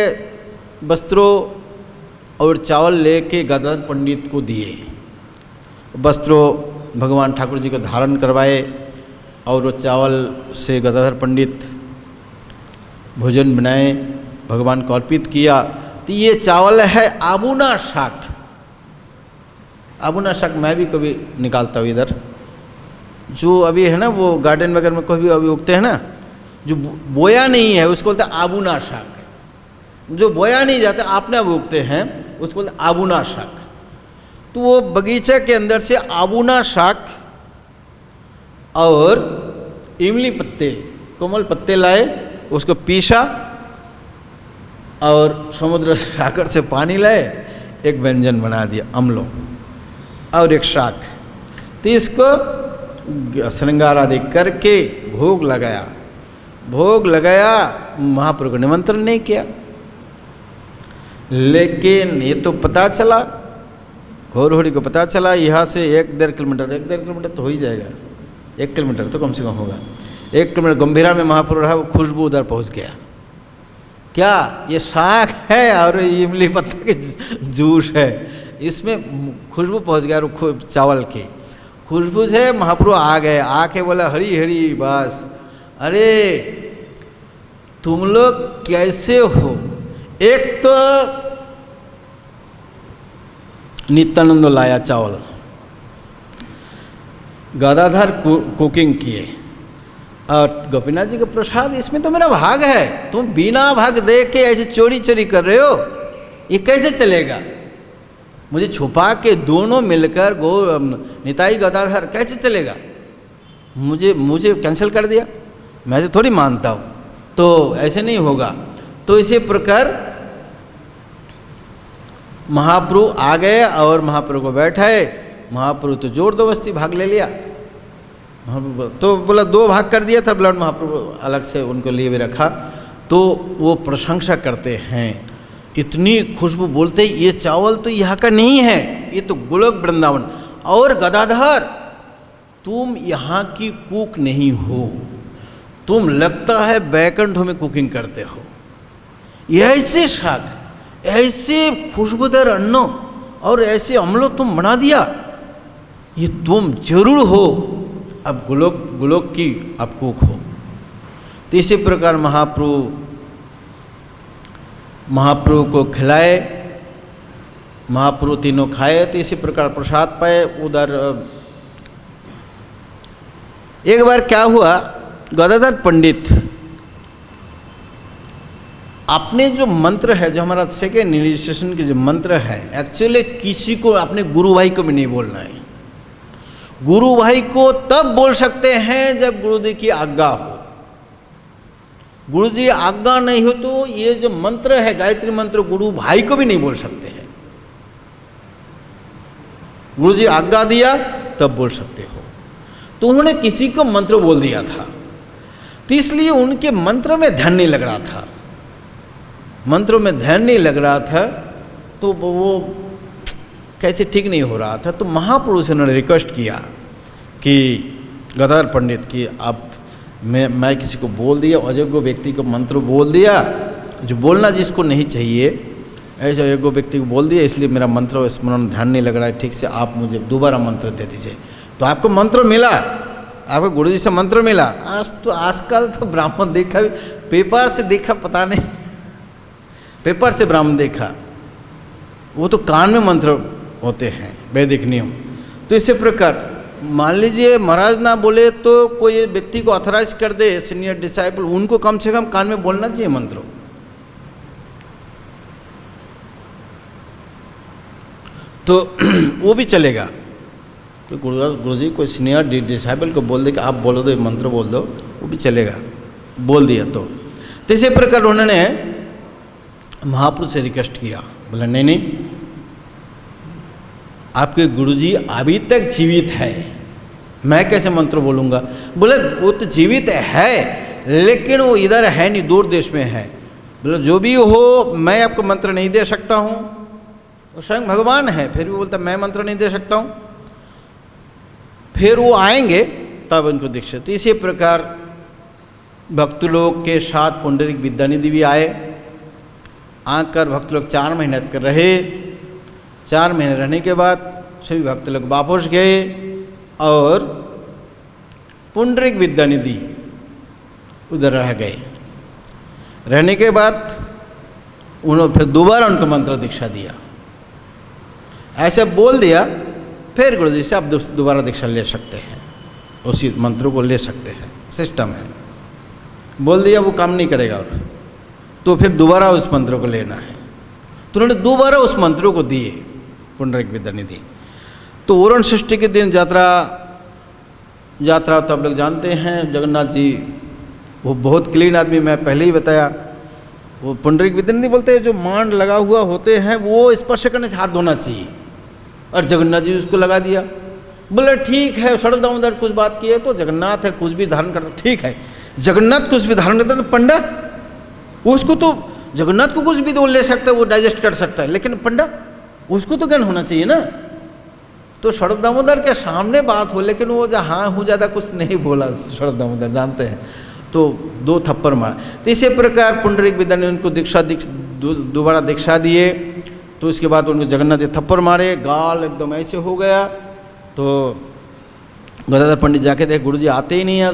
S1: वस्त्रों और चावल लेके गदाधर पंडित को दिए, वस्त्रों भगवान ठाकुर जी को धारण करवाए, और वो चावल से गदाधर पंडित भोजन बनाए, भगवान को अर्पित किया। तो ये चावल है आबुना शाक। आबुना शाक मैं भी कभी निकालता हूँ इधर, जो अभी है ना वो गार्डन वगैरह में कभी अभी उगते हैं ना, जो बोया नहीं है उसको बोलते हैं आबुना शाक। जो बोया नहीं जाता आपने उगते हैं उसको बोलते हैं आबुना शाक। तो वो बगीचे के अंदर से आबुना शाक और इमली पत्ते, कोमल पत्ते लाए, उसको पीसा और समुद्र सागर से पानी लाए, एक व्यंजन बना दिया अम्लों और एक शाक। तो इसको श्रृंगार आदि करके भोग लगाया। महाप्रभु को निमंत्रण नहीं किया, लेकिन ये तो पता चला, घोरहोड़ी को पता चला, यहाँ से 1-1.5 किलोमीटर तो हो ही जाएगा, 1 किलोमीटर तो कम से कम होगा। 1 किलोमीटर गंभीरा में महाप्रभु रहा, वो खुशबू उधर पहुँच गया। क्या ये शाक है और इमली पत्ते के जूस है, इसमें खुशबू पहुँच गया। और चावल की खुशबू से महाप्रभु आ गए, आके बोला हरी हरी बस, अरे तुम लोग कैसे हो। एक तो नित्यानंद लाया चावल, गदाधर कुकिंग किए, और गोपीनाथ जी का प्रसाद, इसमें तो मेरा भाग है, तुम बिना भाग दे के ऐसे चोरी चोरी कर रहे हो, ये कैसे चलेगा। मुझे छुपा के दोनों मिलकर निताई गदाधर कैसे चलेगा। मुझे कैंसिल कर दिया, मैं तो थोड़ी मानता हूँ, तो ऐसे नहीं होगा। तो इसी प्रकार महाप्रभु आ गए और महाप्रभु को बैठाए। महाप्रभु तो जोर दबस्ती भाग ले लिया, तो बोला 2 भाग कर दिया था ब्लड, महाप्रभु अलग से उनको लिए भी रखा। तो वो प्रशंसा करते हैं, इतनी खुशबू, बोलते ये चावल तो यहाँ का नहीं है, ये तो गोलोक वृंदावन। और गदाधर तुम यहाँ की कुक नहीं हो, तुम लगता है बैकुंठ में कुकिंग करते हो। ऐसे शाक, ऐसे खुशबूदार अन्नों और ऐसे अम्लों तुम बना दिया, ये तुम जरूर हो अब गोलोक की अब कुक हो। तो इसी प्रकार महाप्रभु को खिलाए, महाप्रभु तीनों खाए। तो इसी प्रकार प्रसाद पाए। उधर एक बार क्या हुआ, गदाधर पंडित अपने जो मंत्र है, जो हमारा सेकेंड इनिशिएशन के जो मंत्र है, एक्चुअली किसी को, अपने गुरु भाई को भी नहीं बोलना है। गुरु भाई को तब बोल सकते हैं जब गुरुजी की आज्ञा हो। गुरुजी आज्ञा नहीं हो तो ये जो मंत्र है गायत्री मंत्र, गुरु भाई को भी नहीं बोल सकते हैं। गुरुजी आज्ञा दिया तब बोल सकते हो। तो उन्होंने किसी को मंत्र बोल दिया था, तो इसलिए उनके मंत्र में ध्यान नहीं लग रहा था। मंत्रों में ध्यान नहीं लग रहा था तो वो कैसे ठीक नहीं हो रहा था। तो महापुरुष ने रिक्वेस्ट किया कि गदाधर पंडित की आप, मैं किसी को बोल दिया, अयोग्य व्यक्ति को मंत्र बोल दिया, जो बोलना जिसको नहीं चाहिए, ऐसे अयोग्य व्यक्ति को बोल दिया, इसलिए मेरा मंत्र स्मरण ध्यान नहीं लग रहा है ठीक से, आप मुझे दोबारा मंत्र दे दीजिए। तो आपको मंत्र मिला, आपको गुरुजी से मंत्र मिला। आजकल तो ब्राह्मण देखा, पेपर से देखा, पता नहीं पेपर से ब्राह्मण देखा, वो तो कान में मंत्र होते हैं, वैदिक नियम। तो इसी प्रकार मान लीजिए महाराज ना बोले तो कोई व्यक्ति को ऑथराइज कर दे, सीनियर डिसाइपल, उनको कम से कम कान में बोलना चाहिए मंत्र। तो वो भी चलेगा। तो गुरुजी कोई सीनियर डिसाइपल को बोल दे कि आप बोलो दो मंत्र बोल दो, वो भी चलेगा, बोल दिया तो इसी प्रकार उन्होंने महापुरुष से रिक्वेस्ट किया। बोला नहीं नहीं, आपके गुरुजी अभी तक जीवित है, मैं कैसे मंत्र बोलूँगा। बोले वो तो जीवित है लेकिन वो इधर है नहीं, दूर देश में है। बोले जो भी हो मैं आपको मंत्र नहीं दे सकता हूँ। वो स्वयं भगवान है, फिर भी बोलता मैं मंत्र नहीं दे सकता हूँ। फिर वो आएंगे तब उनको दीक्षित। इसी प्रकार भक्त लोग के साथ पुंडरीक विद्यानिधि भी आए। आकर भक्त लोग 4 महीने तक रहे। 4 महीने रहने के बाद सभी भक्त लोग वापस गए और पुंडरीक विद्यानिधि उधर रह गए। रहने के बाद उन्होंने फिर दोबारा उनको मंत्र दीक्षा दिया। ऐसा बोल दिया, फिर गुरुजी से आप दोबारा दीक्षा ले सकते हैं, उसी मंत्रों को ले सकते हैं, सिस्टम है। बोल दिया वो काम नहीं करेगा और तो फिर दोबारा उस मंत्र को लेना है। तो उन्होंने दोबारा उस मंत्रों को दिए पुंडरीक विद्यानिधि। तो ओरण सृष्टि के दिन यात्रा तो आप लोग जानते हैं, जगन्नाथ जी वो बहुत क्लीन आदमी, मैं पहले ही बताया। वो पुंडरीक विद्यानिधि बोलते हैं जो मांड लगा हुआ होते हैं वो स्पर्श करने से हाथ धोना चाहिए, और जगन्नाथ जी उसको लगा दिया। बोले ठीक है, सड़क दामोदर कुछ बात की है तो जगन्नाथ है कुछ भी धारण करता, ठीक है जगन्नाथ कुछ भी धारण करता, तो पंडा उसको तो जगन्नाथ को कुछ भी तो ले सकता है, वो डाइजेस्ट कर सकता है, लेकिन पंडा उसको तो ज्ञान होना चाहिए ना। तो सड़क दामोदर के सामने बात हो, लेकिन वो हाँ हूँ ज़्यादा कुछ नहीं बोला। सड़क दामोदर जानते हैं तो 2 थप्पड़ मारा। तो इसी प्रकार पुंडरीक विद्यानिधि उनको दोबारा दीक्षा दिए। तो उसके बाद उनको जगन्नाथ जी थप्पड़ मारे, गाल एकदम ऐसे हो गया। तो गदाधर पंडित जाके देखे गुरुजी आते ही नहीं है।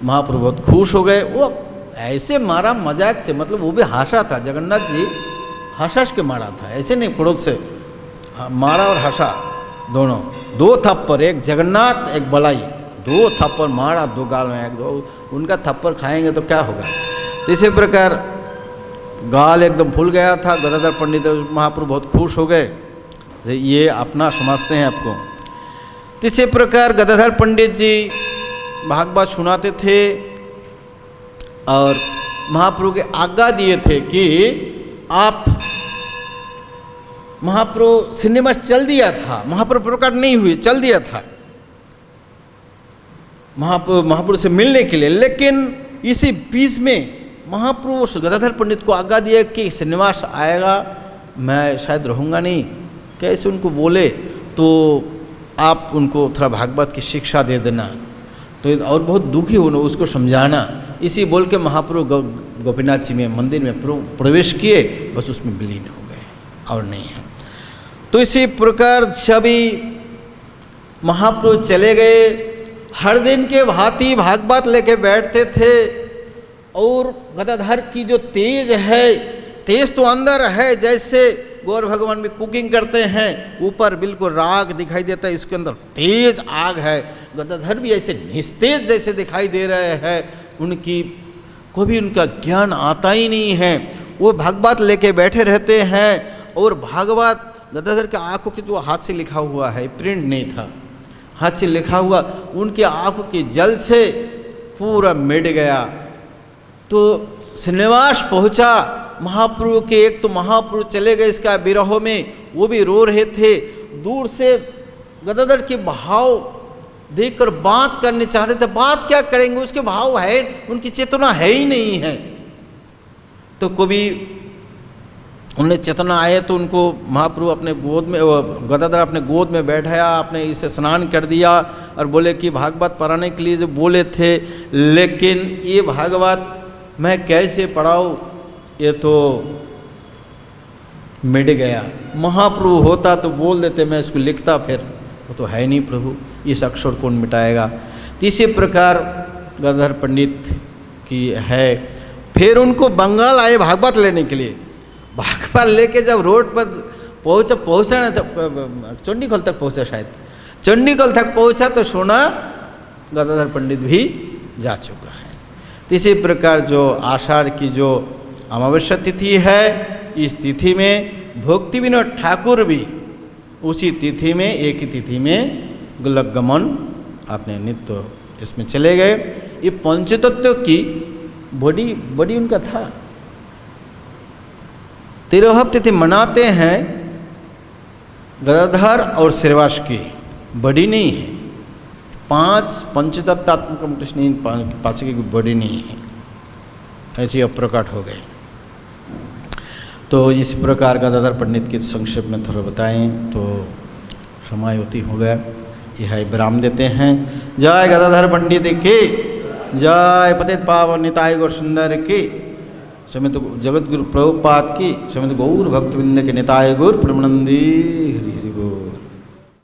S1: महाप्रभु बहुत खुश हो गए। वो ऐसे मारा मजाक से, मतलब वो भी हंसा था, जगन्नाथ जी हंस के मारा था, ऐसे नहीं क्रोध से मारा और हंसा दोनों। 2 थप्पड़, एक जगन्नाथ एक बलाई, 2 थप्पड़ मारा 2 गाल में। एक 2 उनका थप्पड़ खाएंगे तो क्या होगा। तो इसी प्रकार गाल एकदम फूल गया था। गदाधर पंडित महाप्रभु बहुत खुश हो गए, ये अपना समझते हैं आपको। तो इसी प्रकार गदाधर पंडित जी भागवत सुनाते थे और महाप्रभु के आज्ञा दिए थे कि आप, महाप्रभु सिनेमा चल दिया था, महाप्रभु प्रकट नहीं हुए, चल दिया था महाप्रभु से मिलने के लिए। लेकिन इसी बीच में महाप्रभु गदाधर पंडित को आज्ञा दिया कि श्रीनिवास आएगा, मैं शायद रहूँगा नहीं। कैसे उनको बोले तो आप उनको थोड़ा भागवत की शिक्षा दे देना। तो और बहुत दुखी होना, उसको समझाना। इसी बोल के महाप्रभु गोपीनाथ जी में मंदिर में प्रवेश किए, बस उसमें विलीन हो गए और नहीं है। तो इसी प्रकार सभी महाप्रभु चले गए। हर दिन के भांति भागवत लेके बैठते थे। और गदाधर की जो तेज है, तेज तो अंदर है, जैसे गौर भगवान भी कुकिंग करते हैं, ऊपर बिल्कुल राग दिखाई देता है, इसके अंदर तेज आग है। गदाधर भी ऐसे निस्तेज जैसे दिखाई दे रहे हैं। उनकी कोई भी उनका ज्ञान आता ही नहीं है। वो भागवत लेके बैठे रहते हैं और भागवत गदाधर के आंखों की तो हाथ से लिखा हुआ है, प्रिंट नहीं था, हाथ से लिखा हुआ, उनके आंखों के जल से पूरा मिट गया। तो श्रीनिवास पहुंचा, महाप्रभु के एक तो महाप्रभु चले गए इसका विरह में, वो भी रो रहे थे। दूर से गदाधर के भाव देखकर बात करने चाह रहे थे, बात क्या करेंगे, उसके भाव है, उनकी चेतना है ही नहीं है। तो कभी उन्हें चेतना आए तो उनको महाप्रभु अपने गोद में, गदाधर अपने गोद में बैठाया, अपने इसे स्नान कर दिया और बोले कि भागवत पढ़ाने के लिए जो बोले थे, लेकिन ये भागवत मैं कैसे पढ़ाऊँ, ये तो मिट गया। महाप्रभु होता तो बोल देते, मैं इसको लिखता, फिर वो तो है नहीं प्रभु, इस अक्षर कौन मिटाएगा। तो इसी प्रकार गदाधर पंडित की है। फिर उनको बंगाल आए भागवत लेने के लिए। भागवत लेके जब रोड पर पहुँचा ना, तब चंडीगढ़ तक पहुँचा, शायद चंडीगढ़ तक पहुँचा तो सुना गदाधर पंडित भी जा चुका है। तो इसी प्रकार जो आषाढ़ की जो अमावस्या तिथि है, इस तिथि में भक्ति विनोद ठाकुर भी उसी तिथि में, एक ही तिथि में गोलक गमन अपने नित्य इसमें चले गए। ये पंचतत्व की बड़ी उनका था। तिरोहब तिथि मनाते हैं गदाधर और श्रीवास की, बड़ी नहीं है। 5 पंचतत्वात्मक कृष्ण पाँच की बड़ी नहीं है, ऐसे अप्रकट हो गए। तो इस प्रकार गदाधर पंडित के संक्षेप में थोड़ा बताएं तो समायोति हो गया। यह विराम देते हैं। जय गदाधर पंडित की जय, पतित पावन निताय गौर सुंदर की, समेत जगत गुरु प्रभुपाद की, समेत गौर भक्तवृंद के निताय गुरु प्रेमानंदी